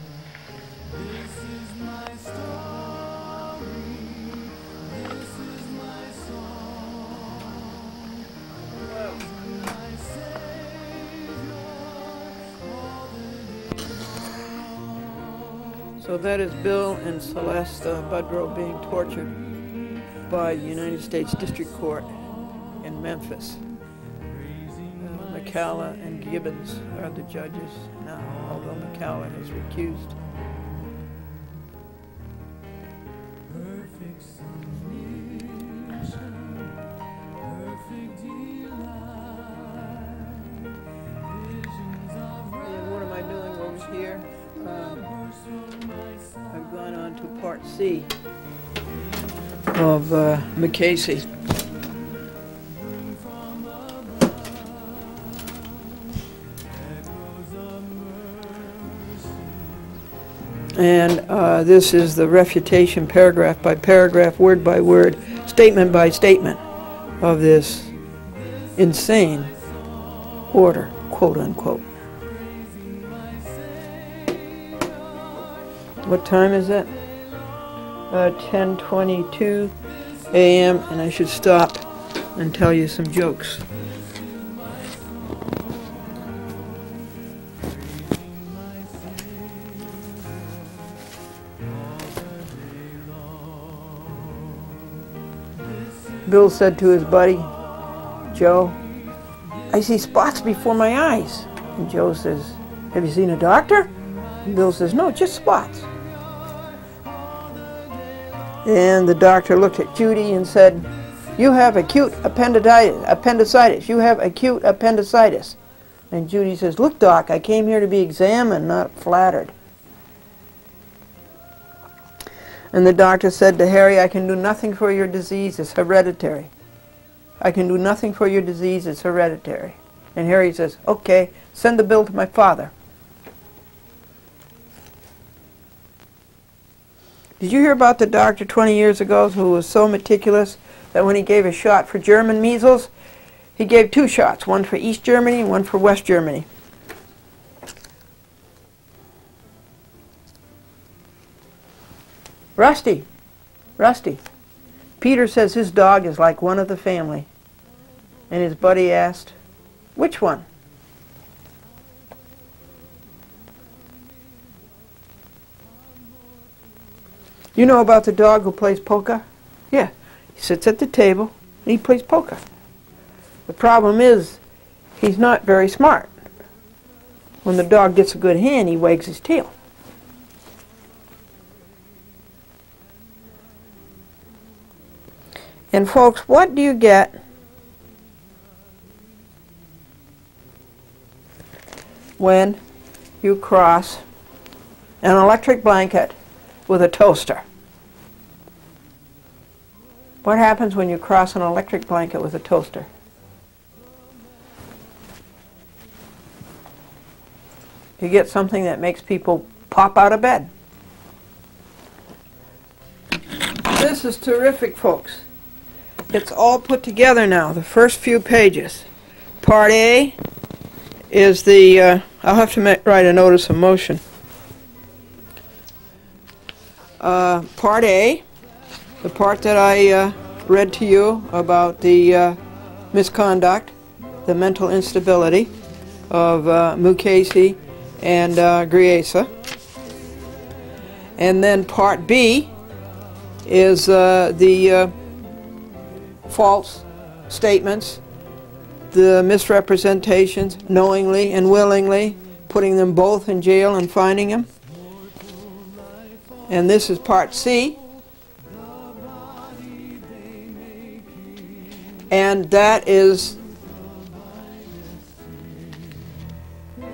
So that is Bill and Celeste Budrow being tortured by the United States District Court in Memphis. Mccala and Gibbons are the judges now, although Mccala has recused. And what am I doing over here? I've gone on to Part C of Mccala. And this is the refutation paragraph by paragraph, word by word, statement by statement of this insane order, quote unquote. What time is it? 10:22 a.m. and I should stop and tell you some jokes. Bill said to his buddy, Joe, I see spots before my eyes. And Joe says, have you seen a doctor? And Bill says, no, just spots. And the doctor looked at Judy and said, you have acute appendicitis. You have acute appendicitis. And Judy says, look, Doc, I came here to be examined, not flattered. And the doctor said to Harry, I can do nothing for your disease, it's hereditary. I can do nothing for your disease, it's hereditary. And Harry says, okay, send the bill to my father. Did you hear about the doctor 20 years ago who was so meticulous that when he gave a shot for German measles, he gave 2 shots, one for East Germany and one for West Germany. Rusty, Rusty. Peter says his dog is like one of the family. And his buddy asked, which one? You know about the dog who plays poker? Yeah, he sits at the table and he plays poker. The problem is, he's not very smart. When the dog gets a good hand, he wags his tail. And folks, what do you get when you cross an electric blanket with a toaster? What happens when you cross an electric blanket with a toaster? You get something that makes people pop out of bed. This is terrific, folks. It's all put together now, the first few pages. Part A is the, I'll have to write a notice of motion. Part A, the part that I read to you about the misconduct, the mental instability of Mukasey and Griesa. And then Part B is the false statements, the misrepresentations, knowingly and willingly, putting them both in jail and fining them. And this is Part C. And that is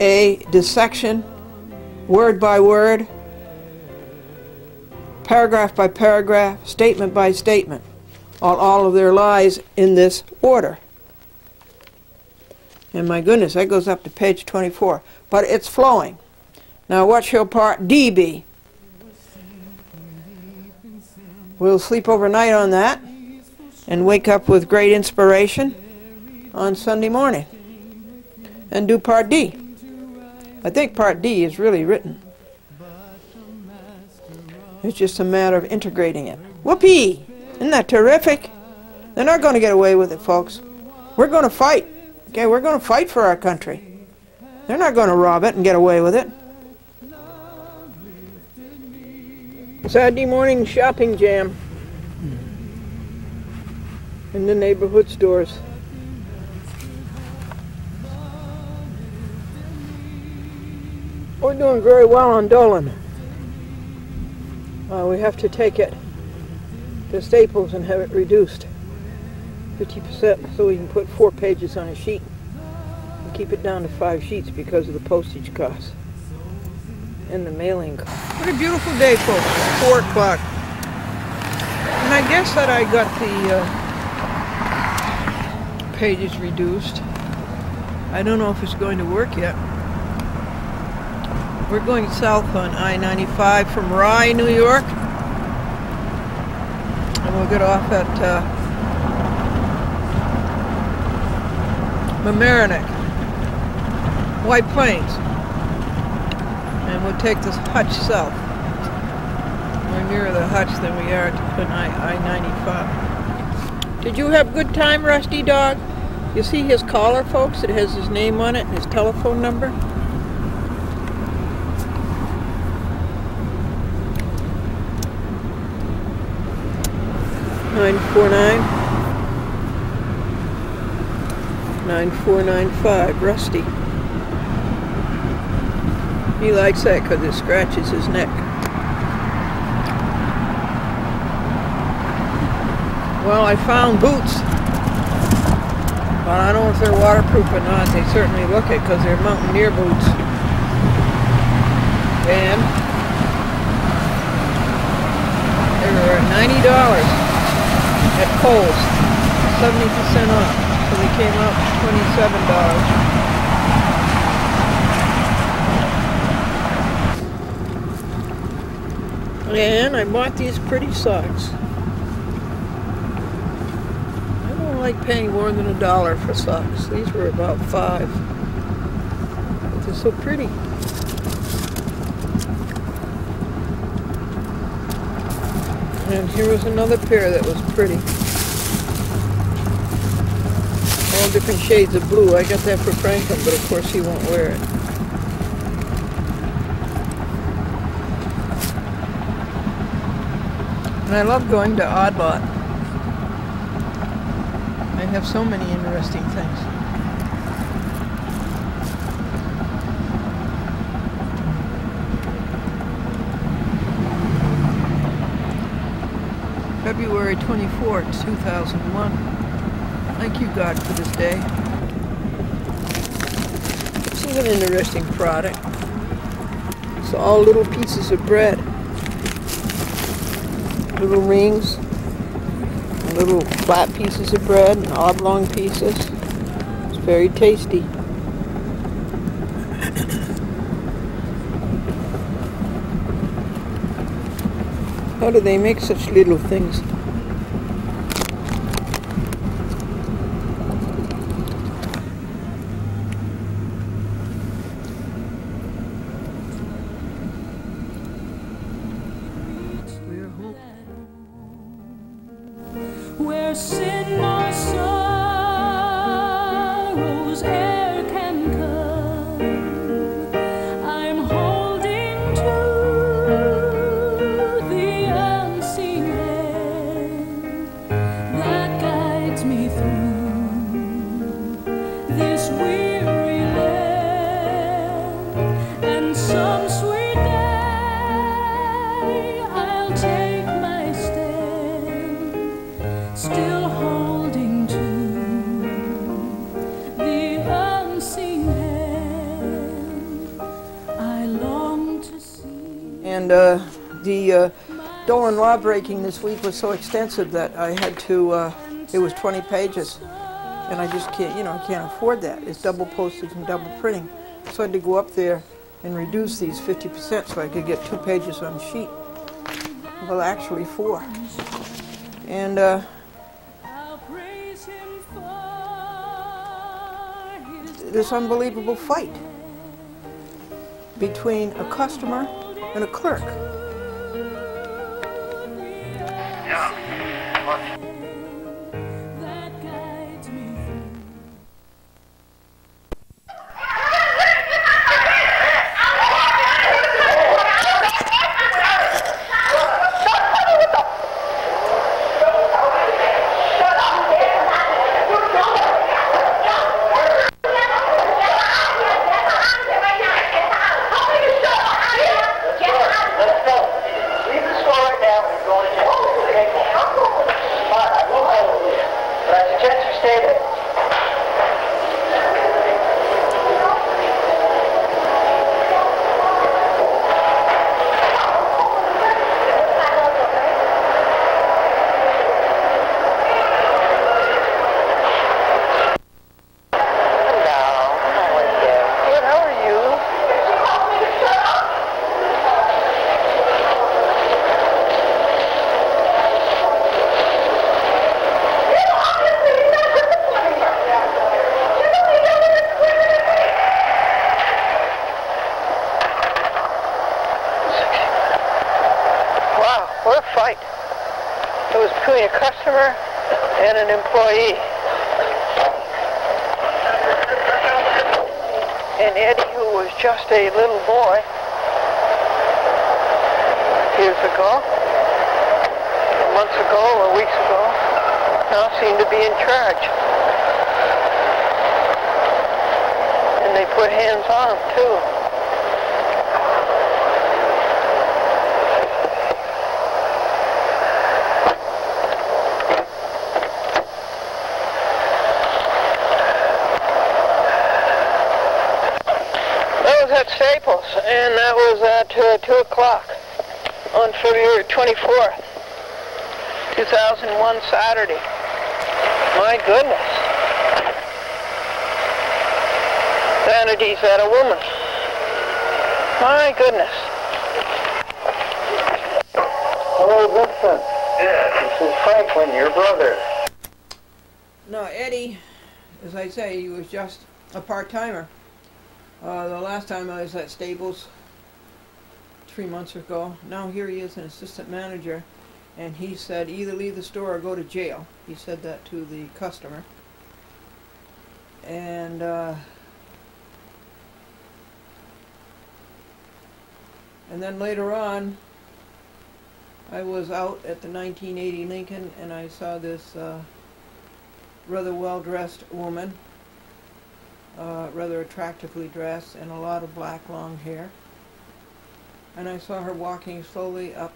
a dissection, word by word, paragraph by paragraph, statement by statement, all of their lies in this order. And my goodness, that goes up to page 24. But it's flowing. Now what shall Part D be? We'll sleep overnight on that and wake up with great inspiration on Sunday morning and do Part D. I think Part D is really written. It's just a matter of integrating it. Whoopee! Isn't that terrific? They're not going to get away with it, folks. We're going to fight. Okay, we're going to fight for our country. They're not going to rob it and get away with it. Saturday morning shopping jam in the neighborhood stores. We're doing very well on Dolan. We have to take it to Staples and have it reduced 50% so we can put 4 pages on a sheet and keep it down to 5 sheets because of the postage costs and the mailing costs. What a beautiful day, folks. 4 o'clock. And I guess that I got the pages reduced. I don't know if it's going to work yet. We're going south on I-95 from Rye, New York. And we'll get off at Mamaroneck, White Plains. And we'll take this Hutch south. We're nearer the Hutch than we are to I-95. Did you have a good time, Rusty Dog? You see his collar, folks? It has his name on it and his telephone number. $949-9495, Rusty. He likes that because it scratches his neck. Well, I found boots, but I don't know if they're waterproof or not. They certainly look it because they're mountaineer boots. And they were $90 at Kohl's, 70% off. So they came out $27. And I I bought these pretty socks. I don't like paying more than $1 for socks. These were about $5. But they're so pretty. And here was another pair that was pretty. All different shades of blue. I got that for Franklin, but of course he won't wear it. And I love going to Odd Lot. They have so many interesting things. February 24th, 2001. Thank you, God, for this day. This is an interesting product. It's all little pieces of bread. Little rings, little flat pieces of bread, and oblong pieces. It's very tasty. How do they make such little things? Where sin or sorrows e'er can come, I'm holding to the unseen hand that guides me through this weary land, and some sweet day I'll take my stand, still holding to the unseen hand I long to see. And the Dolan law breaking this week was so extensive that I had to, it was 20 pages. And I just can't, I can't afford that. It's double postage and double printing. So I had to go up there and reduce these 50% so I could get 2 pages on a sheet. Well, actually 4. And this unbelievable fight between a customer and a clerk. What a fight. It was between a customer and an employee. And Eddie, who was just a little boy years ago, months ago or weeks ago, now seemed to be in charge. And they put hands on him, too. At Staples, and that was at 2 o'clock on February 24th, 2001, Saturday. My goodness. Vanity's at a woman. My goodness. Hello, Vincent. Yes. This is Franklin, your brother. No, Eddie, as I say, he was just a part-timer. The last time I was at Staples, 3 months ago, now here he is, an assistant manager, and he said either leave the store or go to jail. He said that to the customer. And then later on, I was out at the 1980 Lincoln, and I saw this rather well-dressed woman, rather attractively dressed, and a lot of black long hair. And I saw her walking slowly up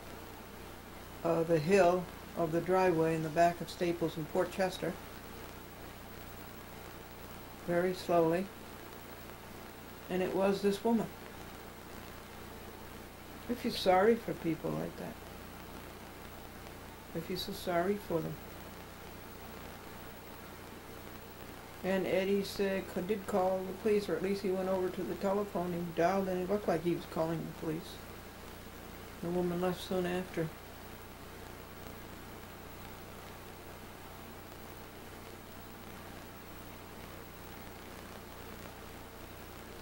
the hill of the driveway in the back of Staples in Port Chester, very slowly, and it was this woman. I feel sorry for people like that. I feel so sorry for them. And Eddie said, did call the police, or at least he went over to the telephone and dialed, and it looked like he was calling the police. The woman left soon after.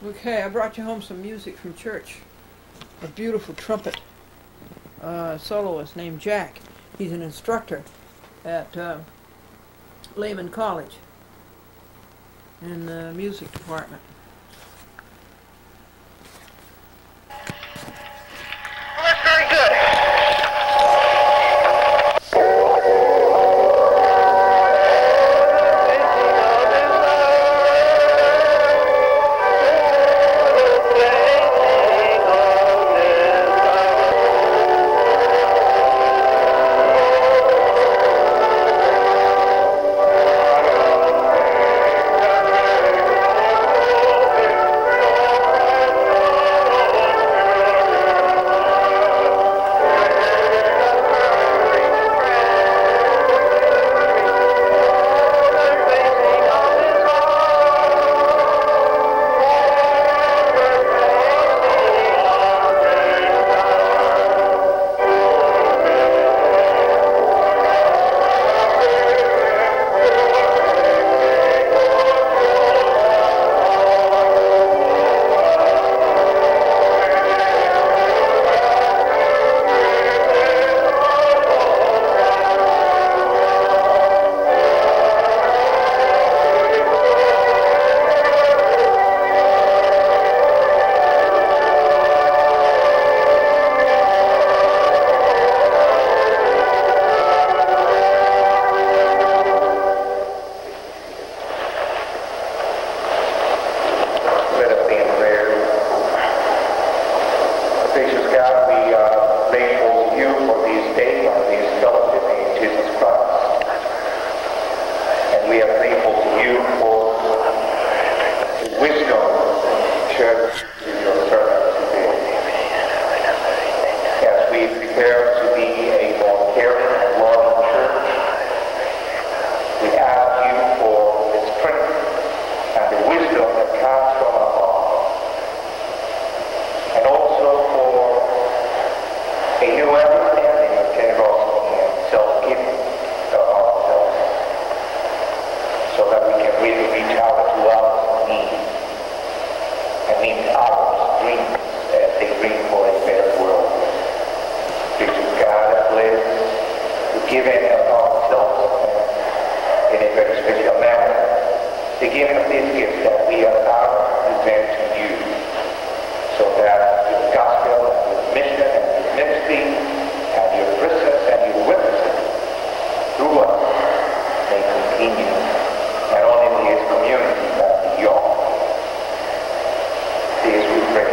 Okay, I brought you home some music from church. A beautiful trumpet soloist named Jack. He's an instructor at Lehman College in the music department. Well, that's very good. These we pray.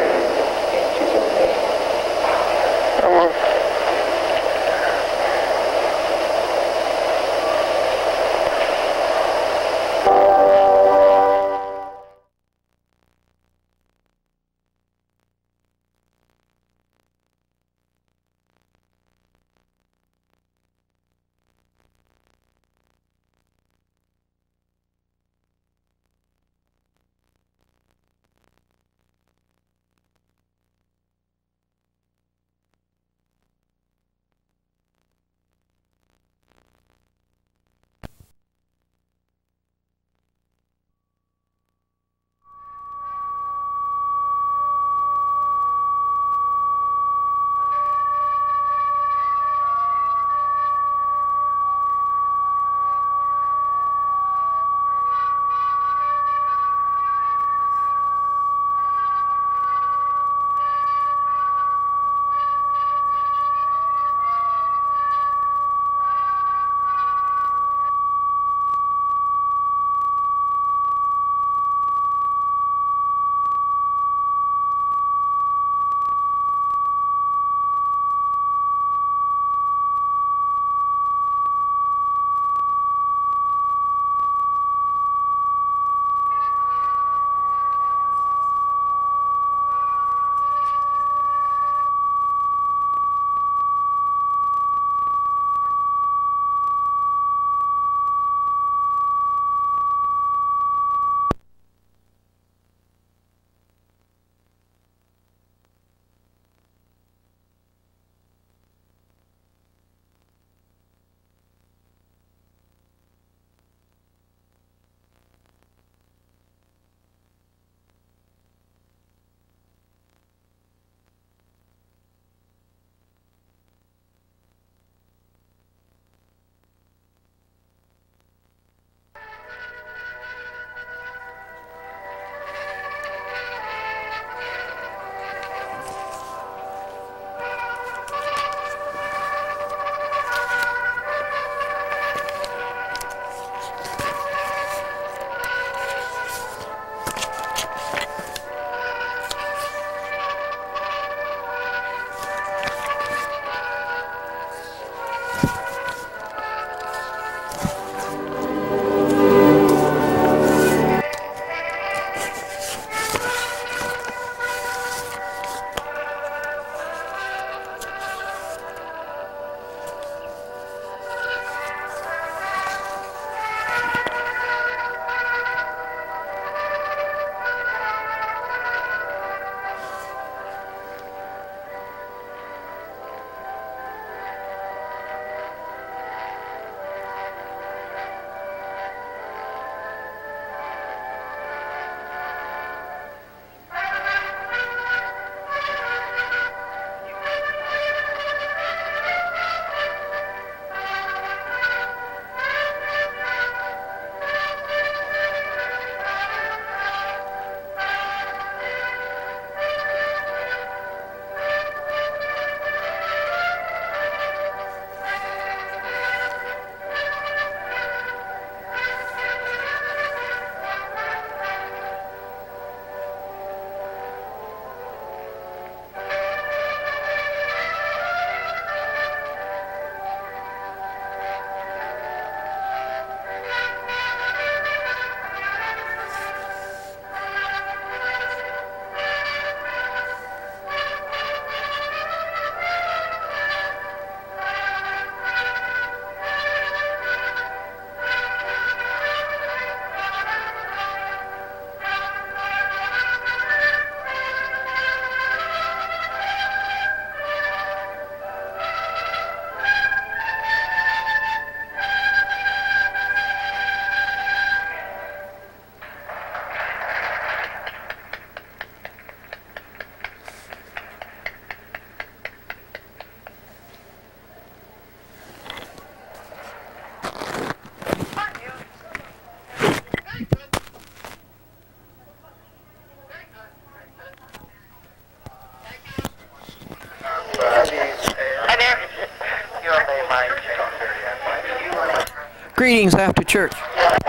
Greetings after church. Hi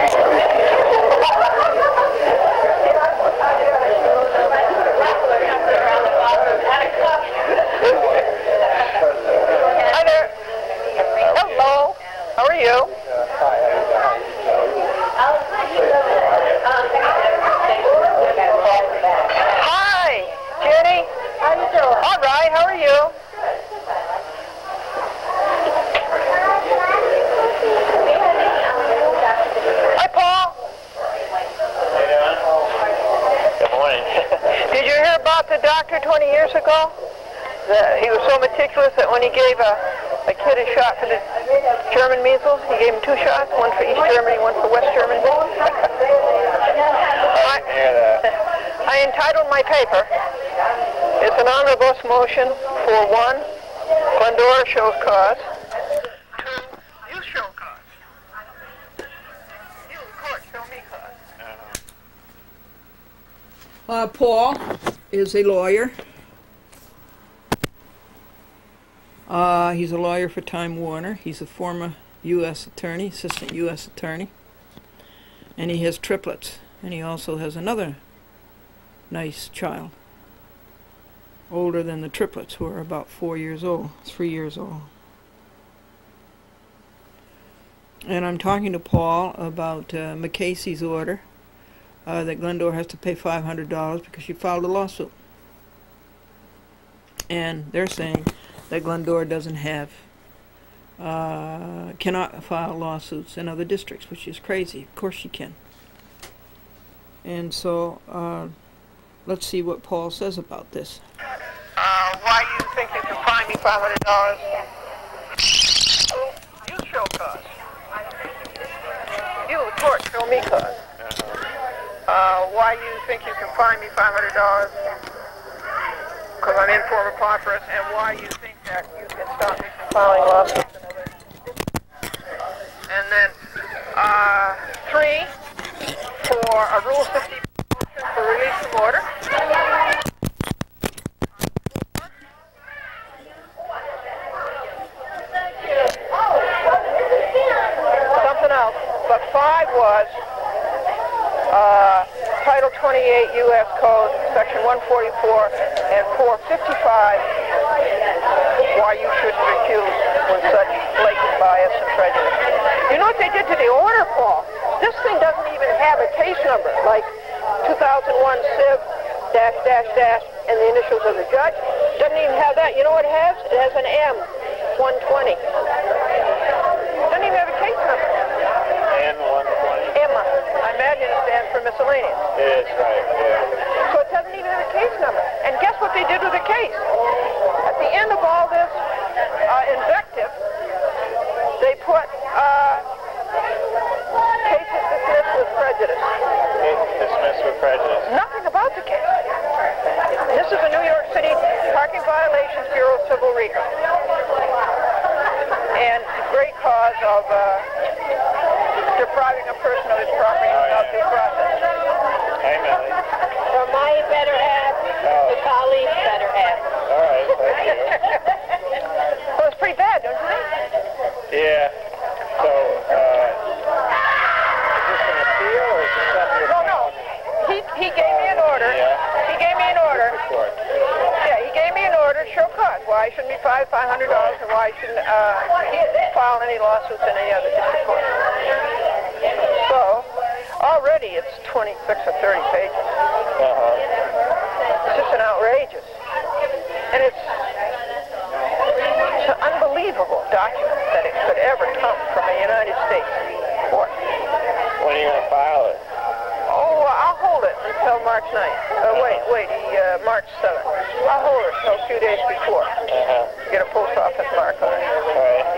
there. Hello. How are you? Hi, Jenny. How you doing? All right. How are you? Hi, Paul. Good morning. Did you hear about the doctor 20 years ago? He was so meticulous that when he gave a kid a shot for the German measles, he gave him 2 shots, one for East Germany, one for West Germany. I entitled my paper, it's an omnibus motion for 1, Glendora shows cause, 2, you show cause. You, the court, show me cause. Paul is a lawyer. He's a lawyer for Time Warner. He's a former U.S. attorney, assistant U.S. attorney. And he has triplets. And he also has another nice child, older than the triplets, who are about 4 years old, 3 years old. And I'm talking to Paul about McCasey's order that Glendora has to pay $500 because she filed a lawsuit. And they're saying that Glendora doesn't have, cannot file lawsuits in other districts, which is crazy. Of course she can. And so, let's see what Paul says about this. Why you think you can find me $500? You show cause. You, the court, show me cause. Why you think you can find me $500? Because I'm in form of pauperous, and why you think that you can stop me from filing lawsuits and other. And then 3, for a Rule 50 motion for release from order. Something else. But 5 was Title 28 U.S. Code, Section 144 and 455, why you shouldn't recuse with such blatant bias and prejudice. You know what they did to the order, Paul? This thing doesn't even have a case number, like 2001 Civ dash dash dash and the initials of the judge. Doesn't even have that. You know what it has? It has an M, 120. Doesn't even have a case number. N120. Emma. I imagine it stands for miscellaneous. It is, right, yeah. So it doesn't even have a case number. And guess what they did with the case? At the end of all this invective, they put cases dismissed with prejudice. Dismissed with prejudice. Nothing about the case. This is the New York City Parking Violations Bureau Civil Redress. And great cause of depriving a person of his property without due process. Hey, Millie. For my better half, the colleague's better half. All right, thank you. Well, it's pretty bad, don't you think? Yeah. So, is this an appeal or is this something you're He gave me an order. Yeah. He gave me an order. Report. Yeah, he gave me an order to show cause. Why I shouldn't be fined $500 and why I shouldn't file any lawsuits in any other district court. So, already it's 26 or 30 pages. It's just an outrageous. And it's an unbelievable document that it could ever come from a United States court. When are you going to file it? Oh, I'll hold it until March 9th. March 7th. I'll hold it until a few days before. Get a post office mark on it. Right.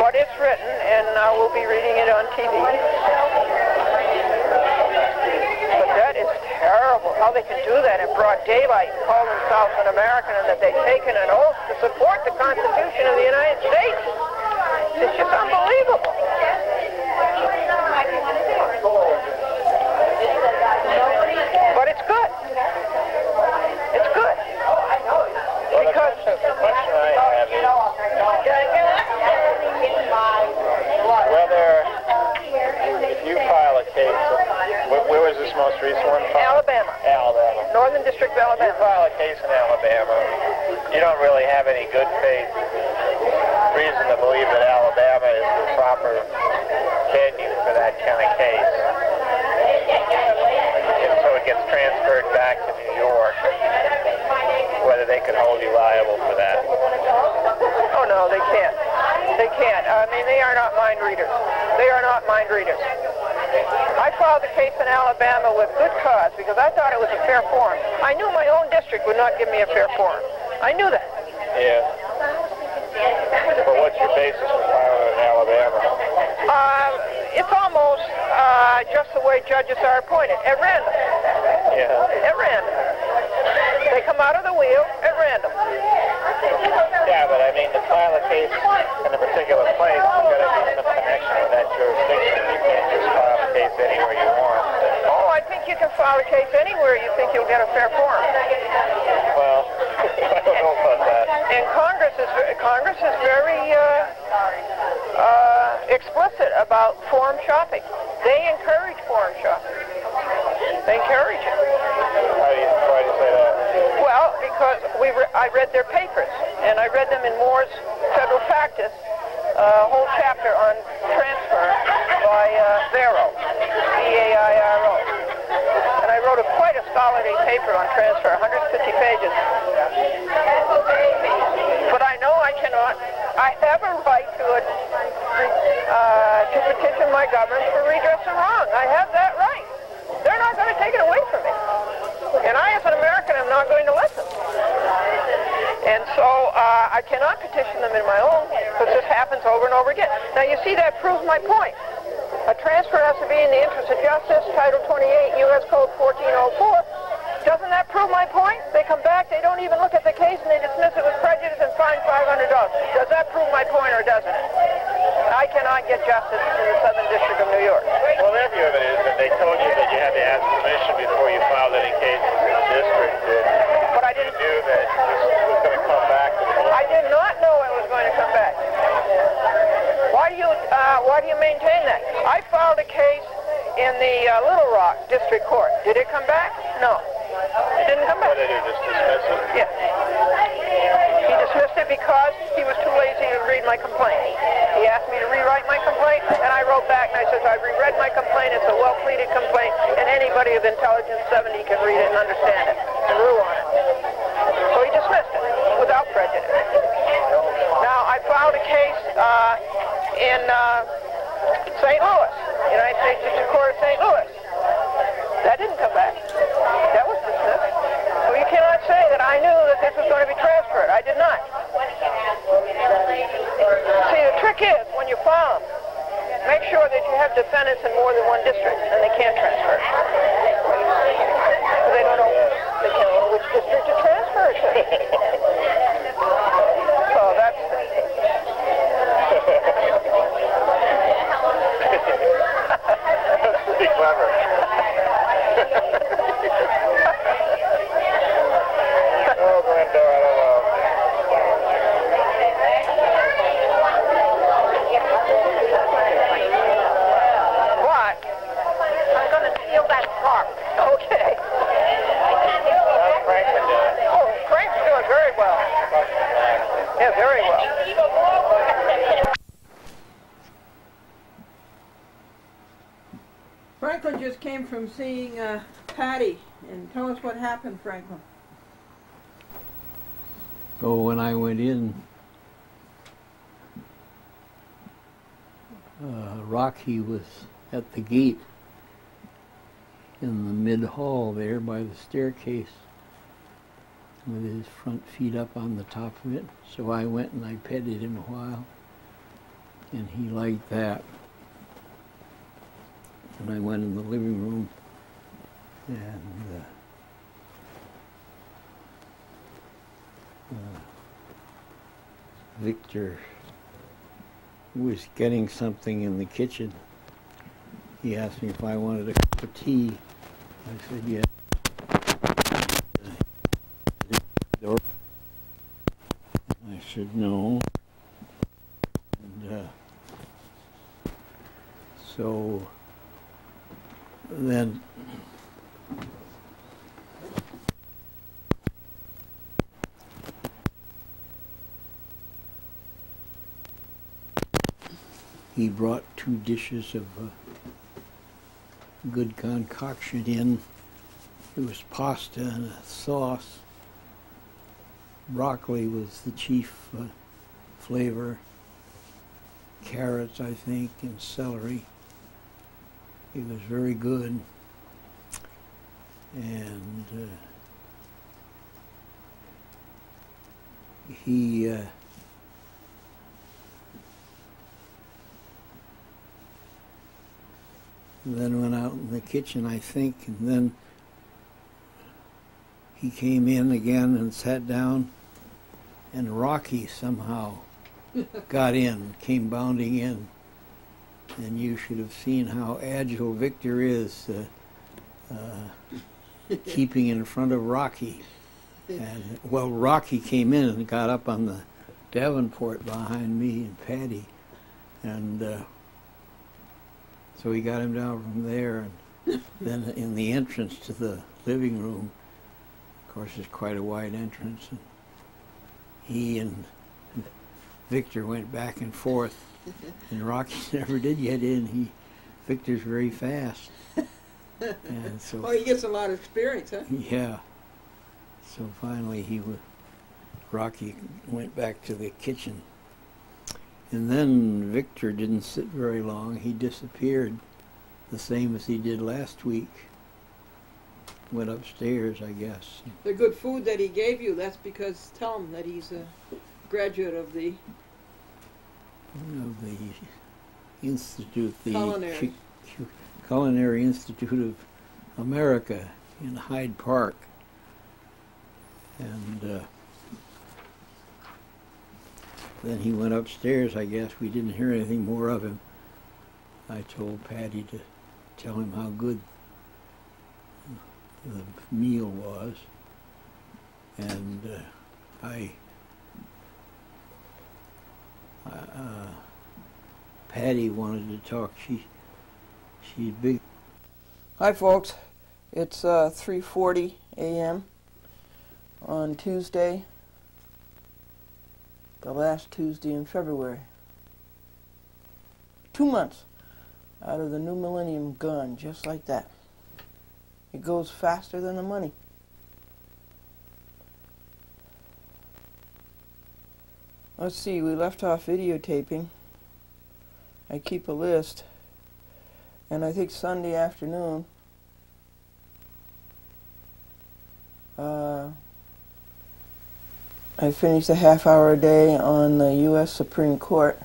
But it's written, and I will be reading it on TV. But that is terrible, how they can do that in broad daylight and call themselves an American and that they've taken an oath to support the Constitution of the United States. It's just unbelievable. But it's good. It's good. Well, the question I have is, Alabama. Alabama. Northern District of You Alabama. file a case in Alabama, you don't really have any good faith reason to believe that Alabama is the proper venue for that kind of case. And so it gets transferred back to New York, whether they can hold you liable for that. Oh, no, they can't. They can't. I mean, they are not mind readers. They are not mind readers. I filed a case in Alabama with good cause because I thought it was a fair forum. I knew my own district would not give me a fair forum. I knew that. Yeah. But what's your basis for filing in Alabama? It's almost just the way judges are appointed, at random. Yeah. At random. They come out of the wheel at random. Yeah, but I mean, to file a case in a particular place, you've got to be some connection with that jurisdiction. You can't just file a case anywhere you want. Oh, I think you can file a case anywhere you think you'll get a fair forum. Well, I don't know about that. And Congress is very explicit about forum shopping. They encourage forum shopping. They encourage it. Why do you say that? Well, because I read their papers, and I read them in Moore's Federal Practice, a whole chapter on transfer by Vero, V-A-I-R-O. And I wrote quite a scholarly paper on transfer, 150 pages. But I know I cannot. I have a right to petition my government for redress of wrong. I have that right. They're not going to take it away from me. And I, as an American, am not going to listen. And so I cannot petition them in my own, because this happens over and over again. Now, you see, that proves my point. A transfer has to be in the interest of justice, Title 28, U.S. Code 1404. Doesn't that prove my point? They come back, they don't even look at the case, and they dismiss it with prejudice and fine $500. Does that prove my point, or doesn't it? I cannot get justice in the Southern District of New York. Well, their view of it is that they told you that you had to ask permission before you filed any cases in the district. But I didn't. You knew that this was going to come back. I did not know it was going to come back. Why do you maintain that? I filed a case in the Little Rock District Court. Did it come back? No. It didn't come back. What did he just dismiss it? Yes. He dismissed it because he was too lazy to read my complaint. He asked me to rewrite my complaint, and I wrote back and I said, I reread my complaint. It's a well-pleaded complaint, and anybody of intelligence 70 can read it and understand it and rule on it. So he dismissed it without prejudice. Now, I filed a case in St. Louis, United States District Court of St. Louis. That didn't come back. That was dismissed. So you cannot say that I knew that this was going to be transferred. I did not. See, the trick is, when you file them, make sure that you have defendants in more than one district, and they can't transfer. They don't know. They can't know which district to transfer it to. So that's That's pretty clever. Oh, Glendora, I don't know. what? I'm going to steal that car. Okay. How's Franklin doing? Oh, Frank's doing very well. Yeah, very well. Franklin just came from seeing Patty, and tell us what happened, Franklin. So when I went in, Rocky was at the gate in the mid-hall there by the staircase with his front feet up on the top of it. So I went and I petted him a while, and he liked that. And I went in the living room, and Victor was getting something in the kitchen. He asked me if I wanted a cup of tea. I said yes. I said no. And so then he brought 2 dishes of good concoction in. It was pasta and a sauce. Broccoli was the chief flavor. Carrots, I think, and celery. It was very good. And he then went out in the kitchen, I think, and then he came in again and sat down, and Rocky somehow got in, came bounding in. And you should have seen how agile Victor is, keeping in front of Rocky. And, well, Rocky came in and got up on the Davenport behind me and Patty. And so we got him down from there. And then in the entrance to the living room, of course, it's quite a wide entrance, and he and Victor went back and forth. And Rocky never did get in. Victor's very fast. And so, Oh, he gets a lot of experience, huh? yeah. So finally Rocky went back to the kitchen. And then Victor didn't sit very long. He disappeared, the same as he did last week. Went upstairs, I guess. The good food that he gave you, that's because, tell him that he's a graduate of the Institute, the Culinary. Culinary Institute of America in Hyde Park. And then he went upstairs, I guess. We didn't hear anything more of him. I told Patty to tell him how good the meal was. And Patty wanted to talk. She's big. Hi, folks. It's 3:40 a.m. on Tuesday, the last Tuesday in February. 2 months out of the new millennium gone, just like that. It goes faster than the money. Let's see, we left off videotaping. I keep a list, and I think Sunday afternoon I finished a half-hour a day on the U.S. Supreme Court.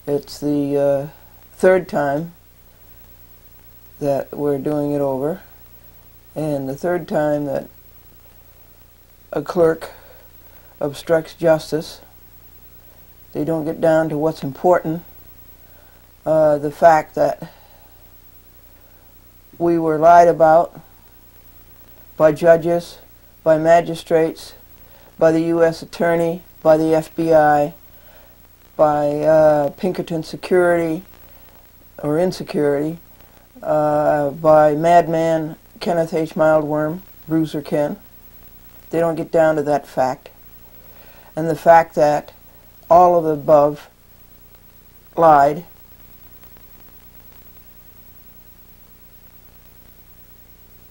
It's the 3rd time that we're doing it over, and the 3rd time that a clerk obstructs justice. They don't get down to what's important. The fact that we were lied about by judges, by magistrates, by the U.S. Attorney, by the FBI, by Pinkerton Security, or Insecurity, by Madman Kenneth H. Mildworm, Bruiser Ken. They don't get down to that fact. And the fact that all of the above lied,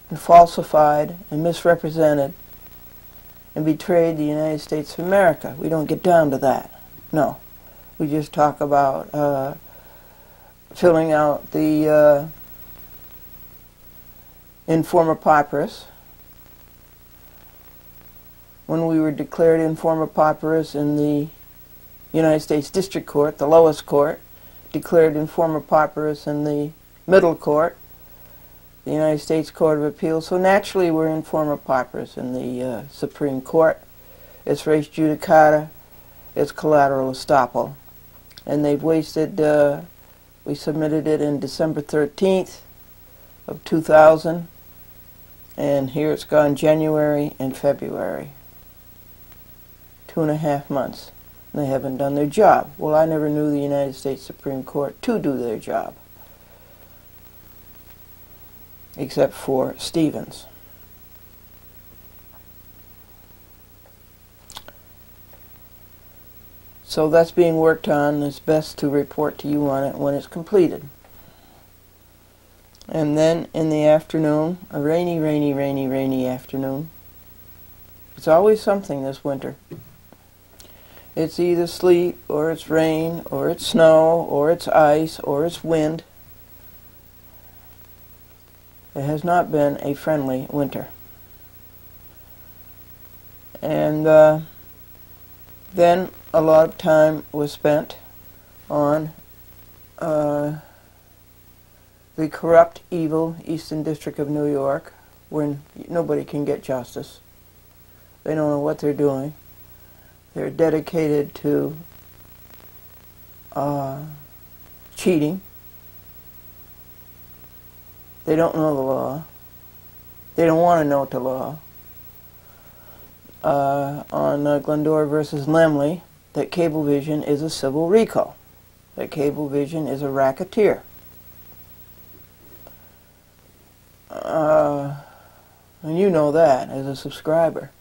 and falsified and misrepresented and betrayed the United States of America. We don't get down to that. No. We just talk about filling out the informer papyrus. When we were declared informer papyrus in the United States District Court, the lowest court, declared informer papyrus in the middle court, the United States Court of Appeals. So naturally we're informer papyrus in the Supreme Court. It's res judicata, it's collateral estoppel. And they've wasted, we submitted it in December 13th of 2000, and here it's gone January and February. 2.5 months. And they haven't done their job. Well, I never knew the United States Supreme Court to do their job, except for Stevens. So that's being worked on. It's best to report to you on it when it's completed. And then in the afternoon, a rainy, rainy, rainy, rainy afternoon. It's always something this winter. It's either sleet, or it's rain, or it's snow, or it's ice, or it's wind. It has not been a friendly winter. And then a lot of time was spent on the corrupt, evil Eastern District of New York, when nobody can get justice. They don't know what they're doing. They're dedicated to cheating. They don't know the law. They don't want to know the law. On Glendora versus Lemley, that Cablevision is a civil recall. That Cablevision is a racketeer. And you know that as a subscriber.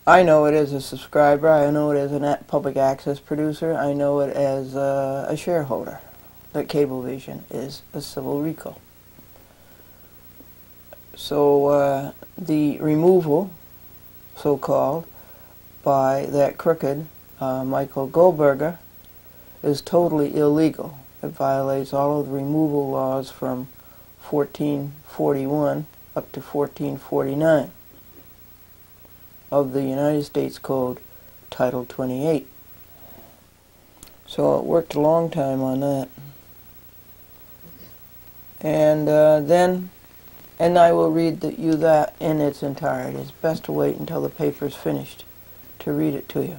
I know it as a subscriber. I know it as a public access producer. I know it as a shareholder. That Cablevision is a civil recall. So the removal, so-called, by that crooked Michael Goldberger is totally illegal. It violates all of the removal laws from 1441 up to 1449 of the United States Code, Title 28. So it worked a long time on that. And and I will read you that in its entirety. It's best to wait until the paper's finished to read it to you.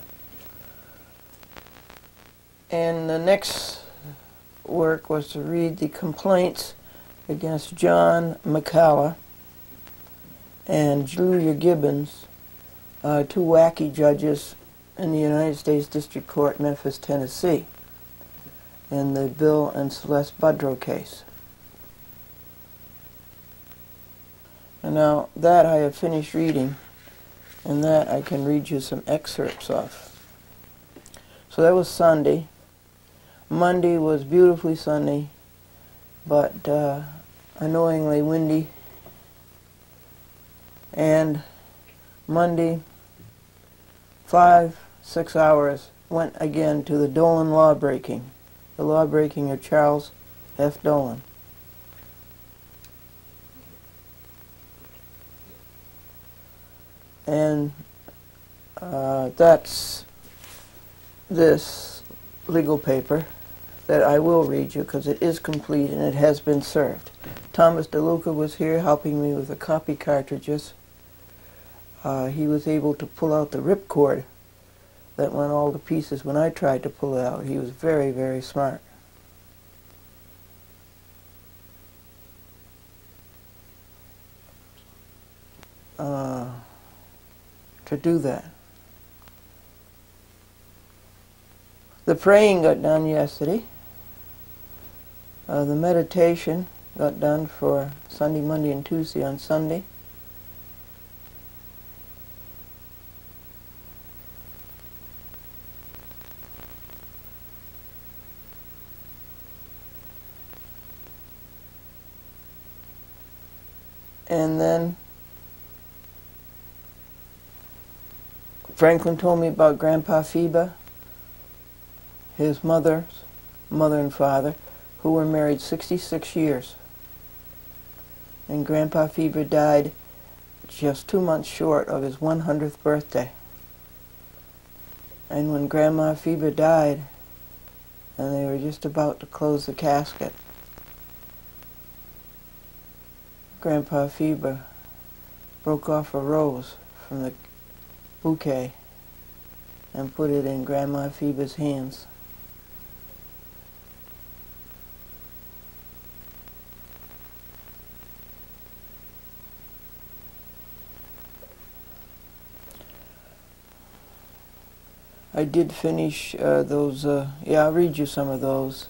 And the next work was to read the complaints against John Mccala and Julia Gibbons, two wacky judges in the United States District Court, Memphis, Tennessee, in the Bill and Celeste Budrow case. And now that I have finished reading, and that I can read you some excerpts of. So that was Sunday. Monday was beautifully sunny, but annoyingly windy. And Monday, 5-6 hours went again to the Dolan law breaking, the law breaking of Charles F. Dolan. And that's this legal paper that I will read you because it is complete and it has been served. Thomas DeLuca was here helping me with the copy cartridges. He was able to pull out the ripcord that went all to pieces when I tried to pull it out. He was very, very smart. To do that. The praying got done yesterday. The meditation got done for Sunday, Monday, and Tuesday on Sunday. And then Franklin told me about Grandpa Phoebe, his mother and father, who were married 66 years. And Grandpa Phoebe died just 2 months short of his 100th birthday. And when Grandma Phoebe died, and they were just about to close the casket, Grandpa Phoebe broke off a rose from the bouquet and put it in Grandma Phoebe's hands. I did finish those, yeah, I'll read you some of those.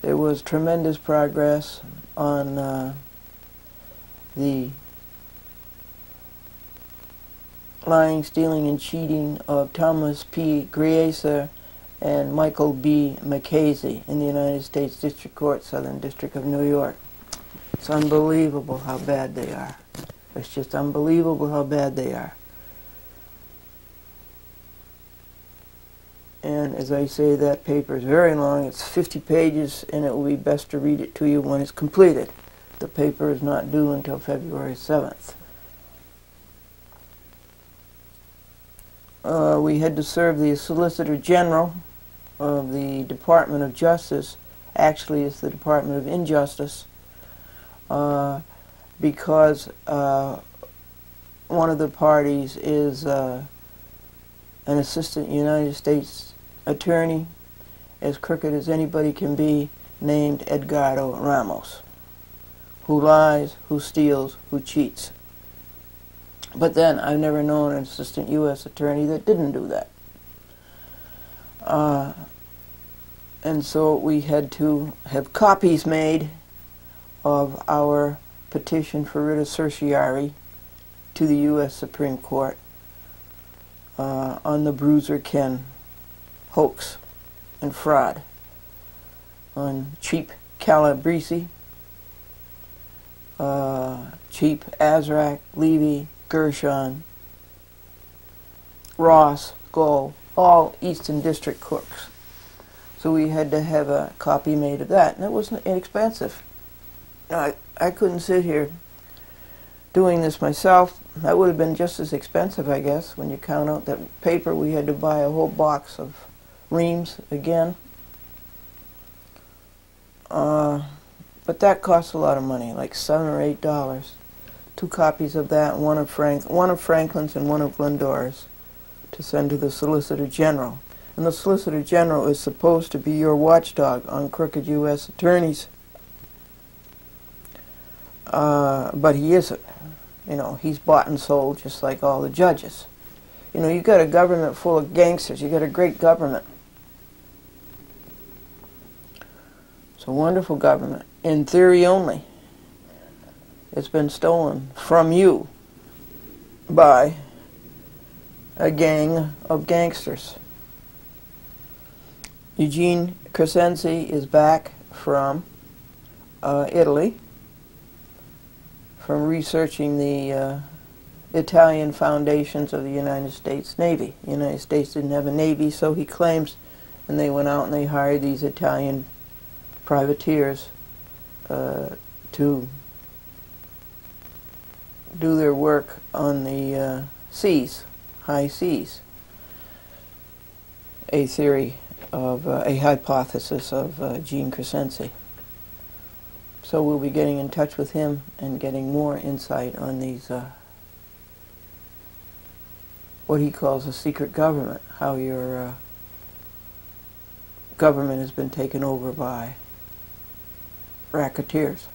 There was tremendous progress on the lying, stealing, and cheating of Thomas P. Griesa and Michael B. Mccala in the United States District Court, Southern District of New York. It's unbelievable how bad they are. It's just unbelievable how bad they are. And as I say, that paper is very long. It's 50 pages, and it will be best to read it to you when it's completed. The paper is not due until February 7th. We had to serve the Solicitor General of the Department of Justice. Actually, it's the Department of Injustice, because one of the parties is an assistant United States attorney, as crooked as anybody can be, named Edgardo Ramos, who lies, who steals, who cheats. But then I've never known an assistant U.S. attorney that didn't do that. And so we had to have copies made of our petition for writ of certiorari to the U.S. Supreme Court on the Bruiser Ken hoax and fraud, on cheap Calabrese, cheap Azrak, Levy, Gershon, Ross, Gold, all Eastern District clerks. So we had to have a copy made of that, and it wasn't inexpensive. I couldn't sit here doing this myself. That would have been just as expensive, I guess, when you count out that paper. We had to buy a whole box of reams again. But that cost a lot of money, like $7 or $8. 2 copies of that, one of Franklin's and one of Glendora's, to send to the Solicitor General. And the Solicitor General is supposed to be your watchdog on crooked U.S. attorneys. But he isn't. You know, he's bought and sold just like all the judges. You know, you've got a government full of gangsters. You've got a great government. It's a wonderful government, in theory only. It's been stolen from you by a gang of gangsters. Eugene Crescenzi is back from Italy, from researching the Italian foundations of the United States Navy. The United States didn't have a Navy, so he claims, and they went out and they hired these Italian privateers to do their work on the seas, high seas. A theory of, a hypothesis of Gene Crescenzi. So we'll be getting in touch with him and getting more insight on these, what he calls a secret government, how your government has been taken over by racketeers.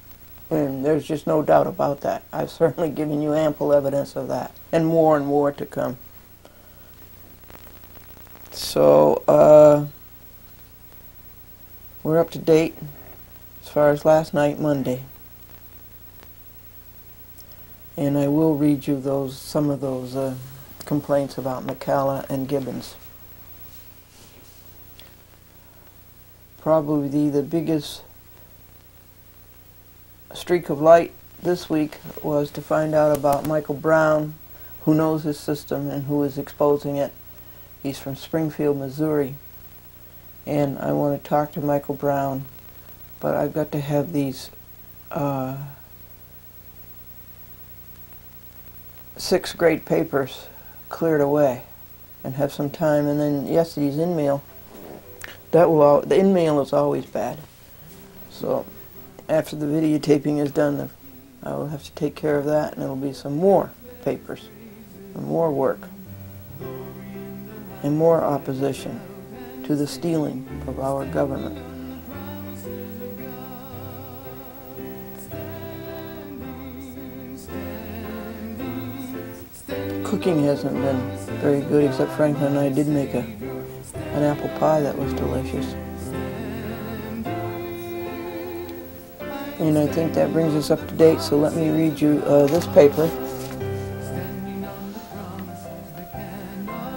And there's just no doubt about that. I've certainly given you ample evidence of that, and more to come. So, we're up to date as far as last night, Monday. And I will read you some of those complaints about Mccala and Gibbons. Probably the biggest streak of light this week was to find out about Michael Brown, who knows his system and who is exposing it. He's from Springfield, Missouri. And I want to talk to Michael Brown, but I've got to have these 6 great papers cleared away and have some time. And then yesterday's in-mail, the in-mail is always bad. So after the videotaping is done, I will have to take care of that, and there will be some more papers, and more work, and more opposition to the stealing of our government. Cooking hasn't been very good, except Franklin and I did make an apple pie that was delicious. And I think that brings us up to date, so let me read you this paper.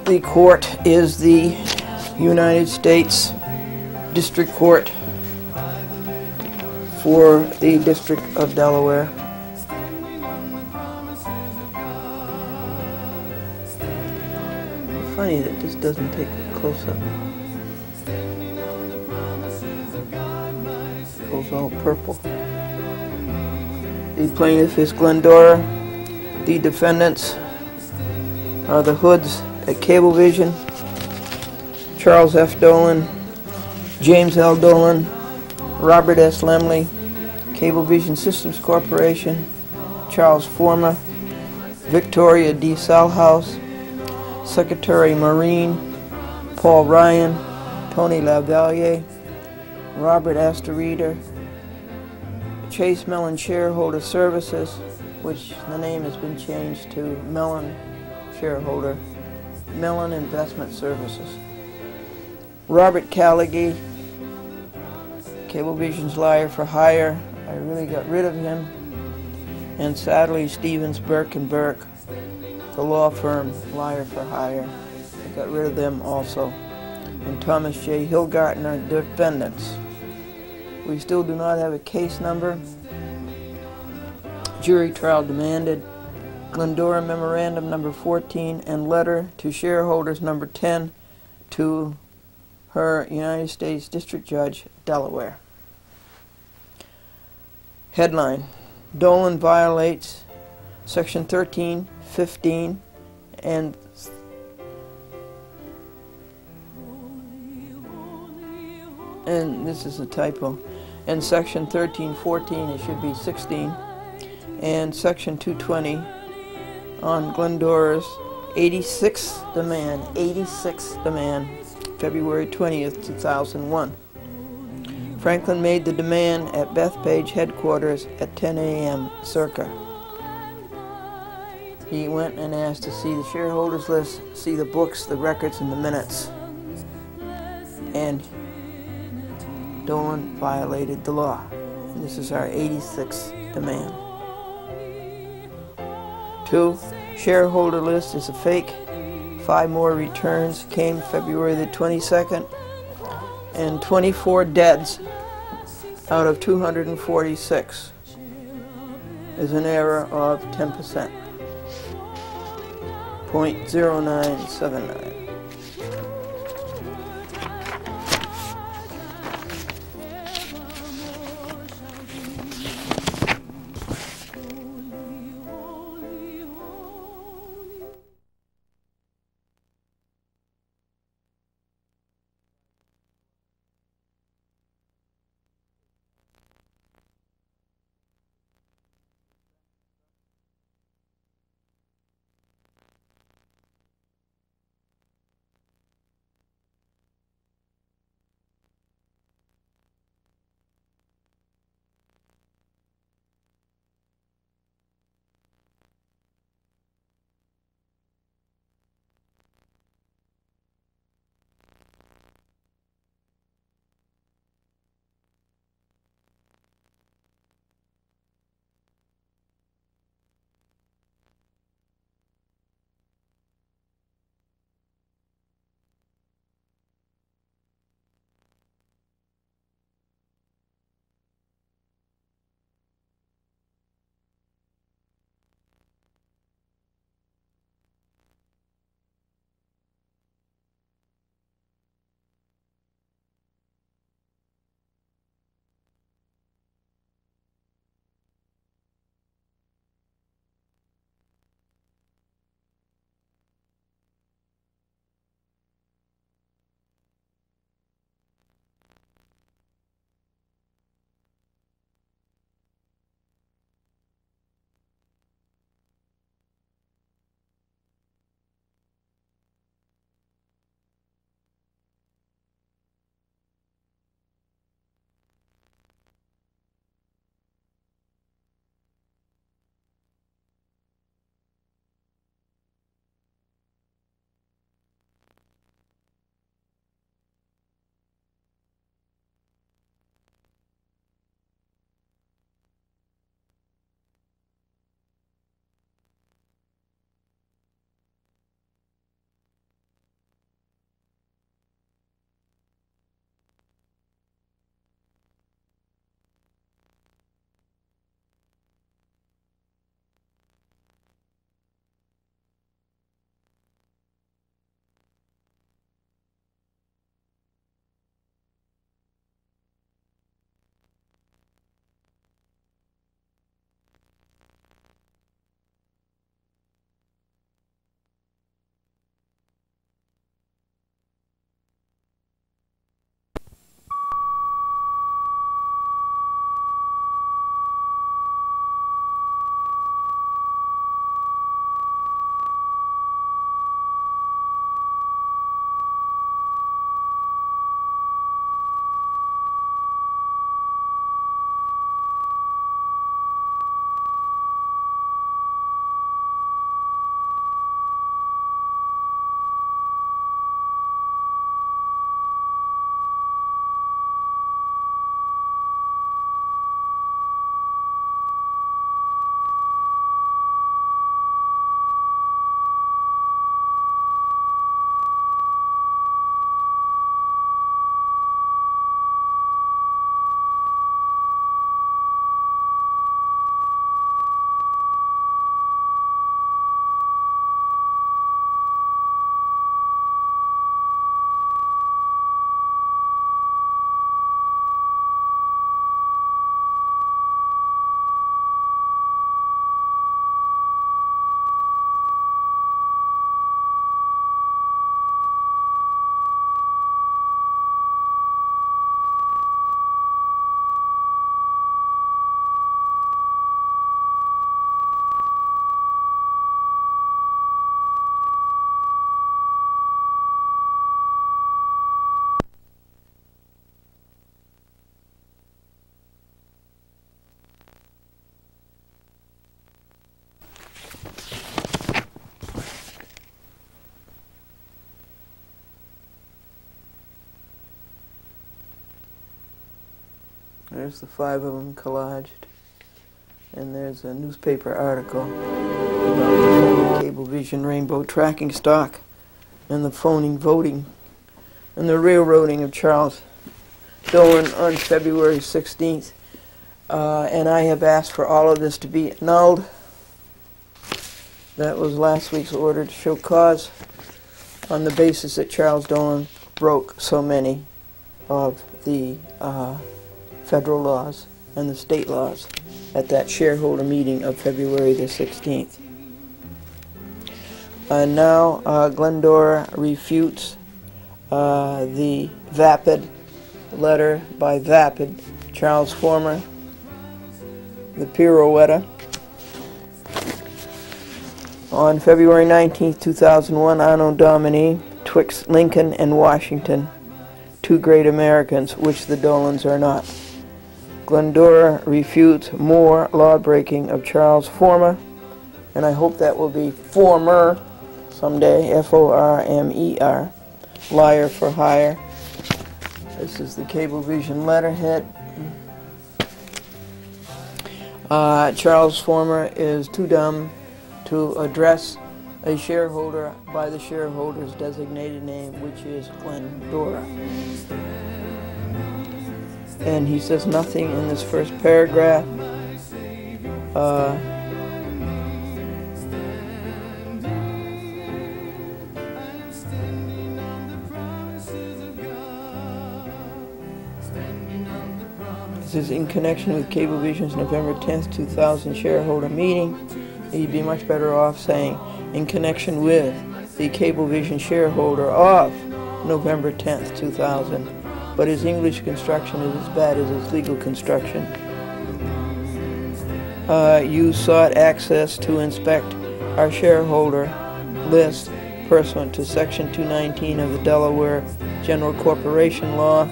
The court is the United States District Court for the District of Delaware. Funny that this doesn't take a close-up. It goes all purple. The plaintiff is Glendora. The defendants are the Hoods at Cablevision, Charles F. Dolan, James L. Dolan, Robert S. Lemley, Cablevision Systems Corporation, Charles Forma, Victoria D. Salhouse, Secretary Marine, Paul Ryan, Tony LaValliere, Robert Astorita, Chase Mellon Shareholder Services, which the name has been changed to Mellon Shareholder, Mellon Investment Services, Robert Callaghy, Cablevision's liar for hire. I really got rid of him. And sadly, Stevens, Burke & Burke, the law firm, liar for hire. I got rid of them also. And Thomas J. Hillgartner, defendants. We still do not have a case number. Jury trial demanded. Glendora Memorandum number 14 and letter to shareholders number 10 to her United States District Judge, Delaware. Headline: Dolan violates Section 13, 15, and this is a typo, and Section 13, 14, it should be 16, and Section 220 on Glendora's 86th demand, February 20th, 2001. Franklin made the demand at Bethpage headquarters at 10 a.m. circa. He went and asked to see the shareholders list, see the books, the records, and the minutes. And Dolan violated the law. And this is our 86th demand. 2. Shareholder list is a fake. 5 more returns came February the 22nd. And 24 deads out of 246 is an error of 10%. 0.0979. There's the 5 of them collaged. And there's a newspaper article about the Cablevision rainbow tracking stock and the phoning voting and the railroading of Charles Dolan on February 16th. And I have asked for all of this to be annulled. That was last week's order to show cause on the basis that Charles Dolan broke so many of the federal laws and the state laws at that shareholder meeting of February the 16th. Now Glendora refutes the vapid letter by vapid Charles Former, the pirouetta. On February 19, 2001, Anno Domini, twixt Lincoln and Washington, two great Americans, which the Dolans are not. Glendora refutes more law-breaking of Charles Former, and I hope that will be former someday, F-O-R-M-E-R, liar for hire. This is the Cablevision letterhead. Charles Former is too dumb to address a shareholder by the shareholder's designated name, which is Glendora. And he says nothing in this first paragraph. This is in connection with Cablevision's November 10th, 2000 shareholder meeting. He'd be much better off saying, in connection with the Cablevision shareholder of November 10th, 2000. But his English construction is as bad as his legal construction. You sought access to inspect our shareholder list pursuant to Section 219 of the Delaware General Corporation Law.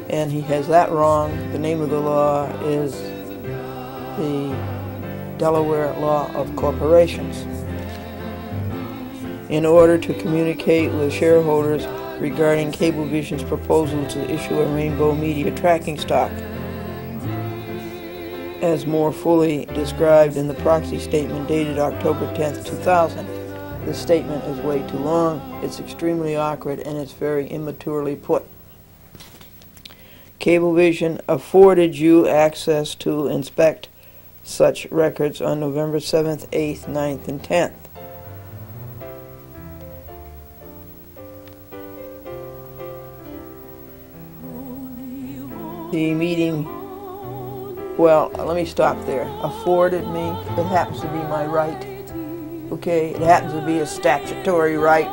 And he has that wrong. The name of the law is the Delaware Law of Corporations. In order to communicate with shareholders regarding Cablevision's proposal to issue a rainbow media tracking stock, as more fully described in the proxy statement dated October 10th, 2000. This statement is way too long, it's extremely awkward, and it's very immaturely put. Cablevision afforded you access to inspect such records on November 7th, 8th, 9th, and 10th. The meeting, well, let me stop there. Afforded me, it happens to be my right. Okay, it happens to be a statutory right.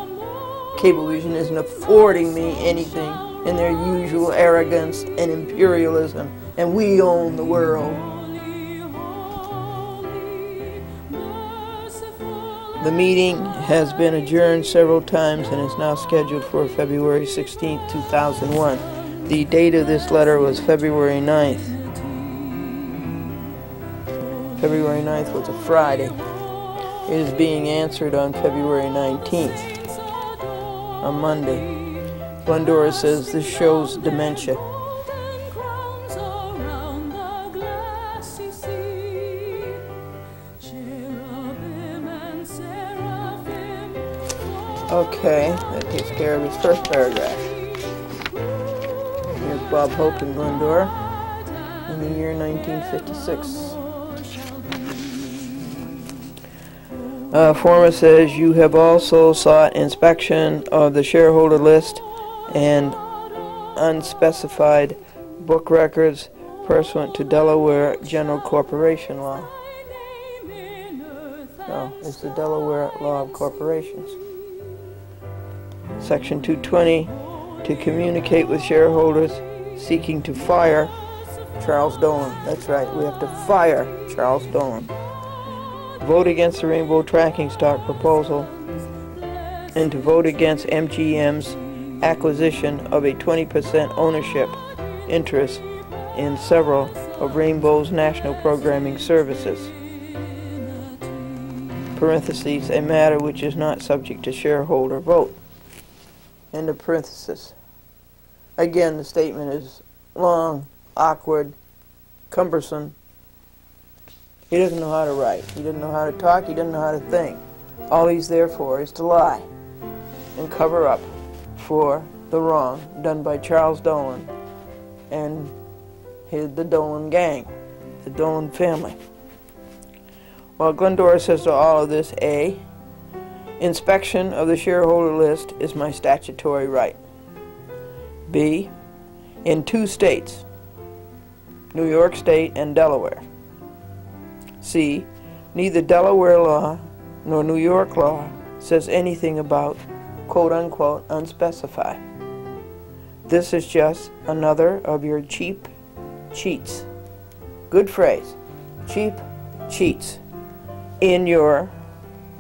Cablevision isn't affording me anything in their usual arrogance and imperialism, and we own the world. The meeting has been adjourned several times and is now scheduled for February 16, 2001. The date of this letter was February 9th. February 9th was a Friday. It is being answered on February 19th, a Monday. Glendora says this shows dementia. Okay, that takes care of his first paragraph. Here's Bob Hope in Glendora in the year 1956. Former says you have also sought inspection of the shareholder list and unspecified book records pursuant to Delaware General Corporation Law. No, it's the Delaware Law of Corporations. Section 220, to communicate with shareholders seeking to fire Charles Dolan. That's right, we have to fire Charles Dolan. Vote against the rainbow tracking stock proposal and to vote against MGM's acquisition of a 20% ownership interest in several of Rainbow's national programming services. Parentheses, a matter which is not subject to shareholder vote. End of parenthesis. Again, the statement is long, awkward, cumbersome. He doesn't know how to write. He doesn't know how to talk. He doesn't know how to think. All he's there for is to lie and cover up for the wrong done by Charles Dolan and the Dolan gang, the Dolan family. Well, Glendora says to all of this, A, inspection of the shareholder list is my statutory right. B, in 2 states, New York State and Delaware. C, neither Delaware law nor New York law says anything about quote-unquote unspecified. This is just another of your cheap cheats. Good phrase, cheap cheats in your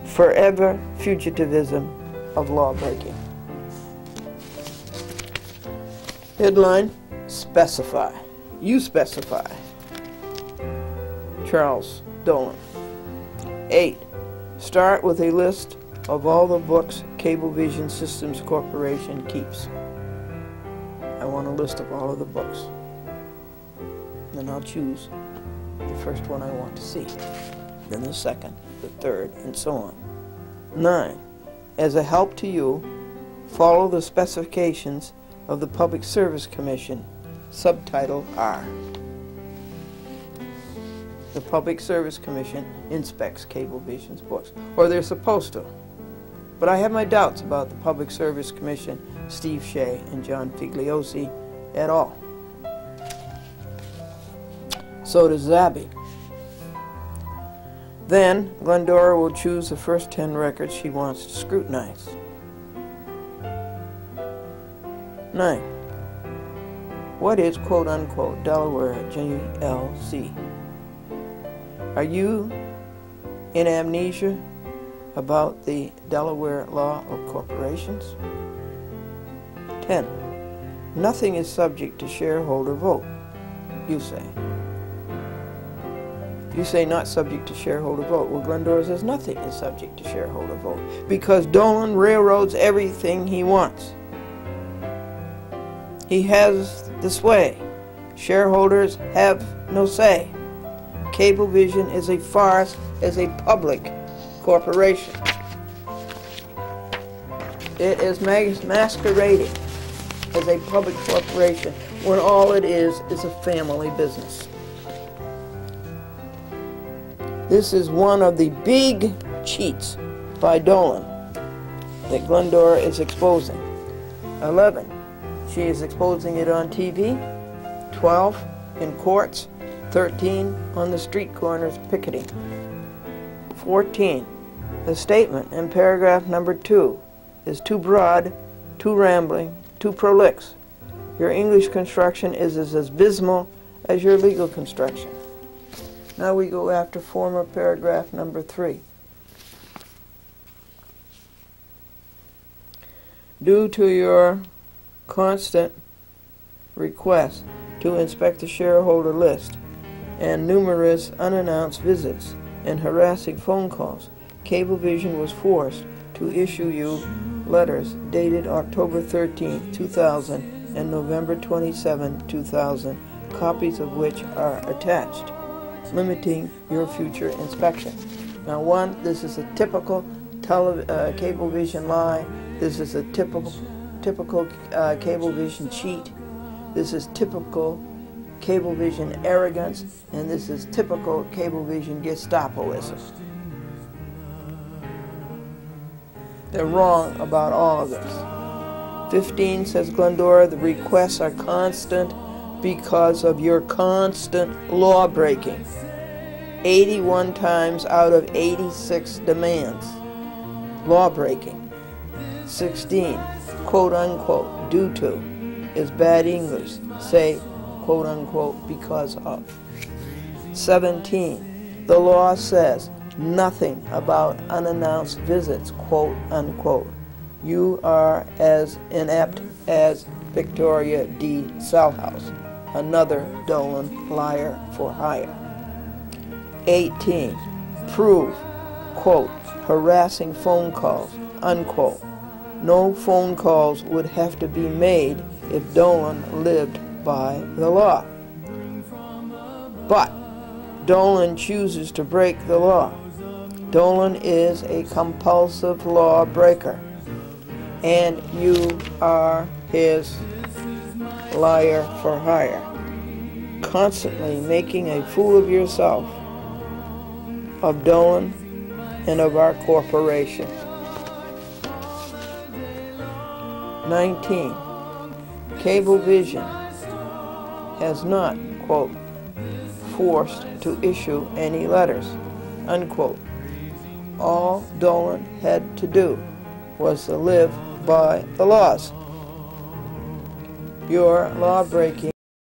forever fugitivism of lawbreaking. Headline, specify. You specify. Charles Dolan. 8. Start with a list of all the books Cablevision Systems Corporation keeps. I want a list of all of the books. Then I'll choose the first one I want to see, then the second, the third, and so on. 9. As a help to you, follow the specifications of the Public Service Commission, subtitle R. The Public Service Commission inspects Cablevision's books, or they're supposed to. But I have my doubts about the Public Service Commission, Steve Shea and John Figliosi, at all. So does Zabby. Then, Glendora will choose the first 10 records she wants to scrutinize. 9. What is quote-unquote Delaware GLC? Are you in amnesia about the Delaware law of corporations? 10. Nothing is subject to shareholder vote, you say. You say not subject to shareholder vote. Well, Glendora says nothing is subject to shareholder vote because Dolan railroads everything he wants. He has the sway. Shareholders have no say. Cablevision is a farce as a public corporation. It is masquerading as a public corporation when all it is a family business. This is one of the big cheats by Dolan that Glendora is exposing. 11. She is exposing it on TV. 12. In courts. 13. On the street corners picketing. 14. The statement in paragraph number 2 is too broad, too rambling, too prolix. Your English construction is as abysmal as your legal construction. Now we go after former paragraph number 3. Due to your constant request to inspect the shareholder list and numerous unannounced visits and harassing phone calls, Cablevision was forced to issue you letters dated October 13, 2000 and November 27, 2000, copies of which are attached, limiting your future inspection. Now, one, this is a typical Cablevision lie. This is a typical Cablevision cheat. This is typical Cablevision arrogance, and this is typical Cablevision Gestapoism. They're wrong about all of this. 15, says Glendora, the requests are constant because of your constant law breaking. 81 times out of 86 demands. Law breaking. 16, quote unquote, due to is bad English. Say, quote unquote, because of. 17, the law says nothing about unannounced visits, quote unquote. You are as inept as Victoria D. Salhouse, another Dolan liar for hire. 18, prove, quote, harassing phone calls, unquote. No phone calls would have to be made if Dolan lived by the law. But Dolan chooses to break the law. Dolan is a compulsive law breaker, and you are his liar for hire, constantly making a fool of yourself, of Dolan, and of our corporation. 19. Cablevision has not, quote, forced to issue any letters, unquote. All Dolan had to do was to live by the laws. Your law-breaking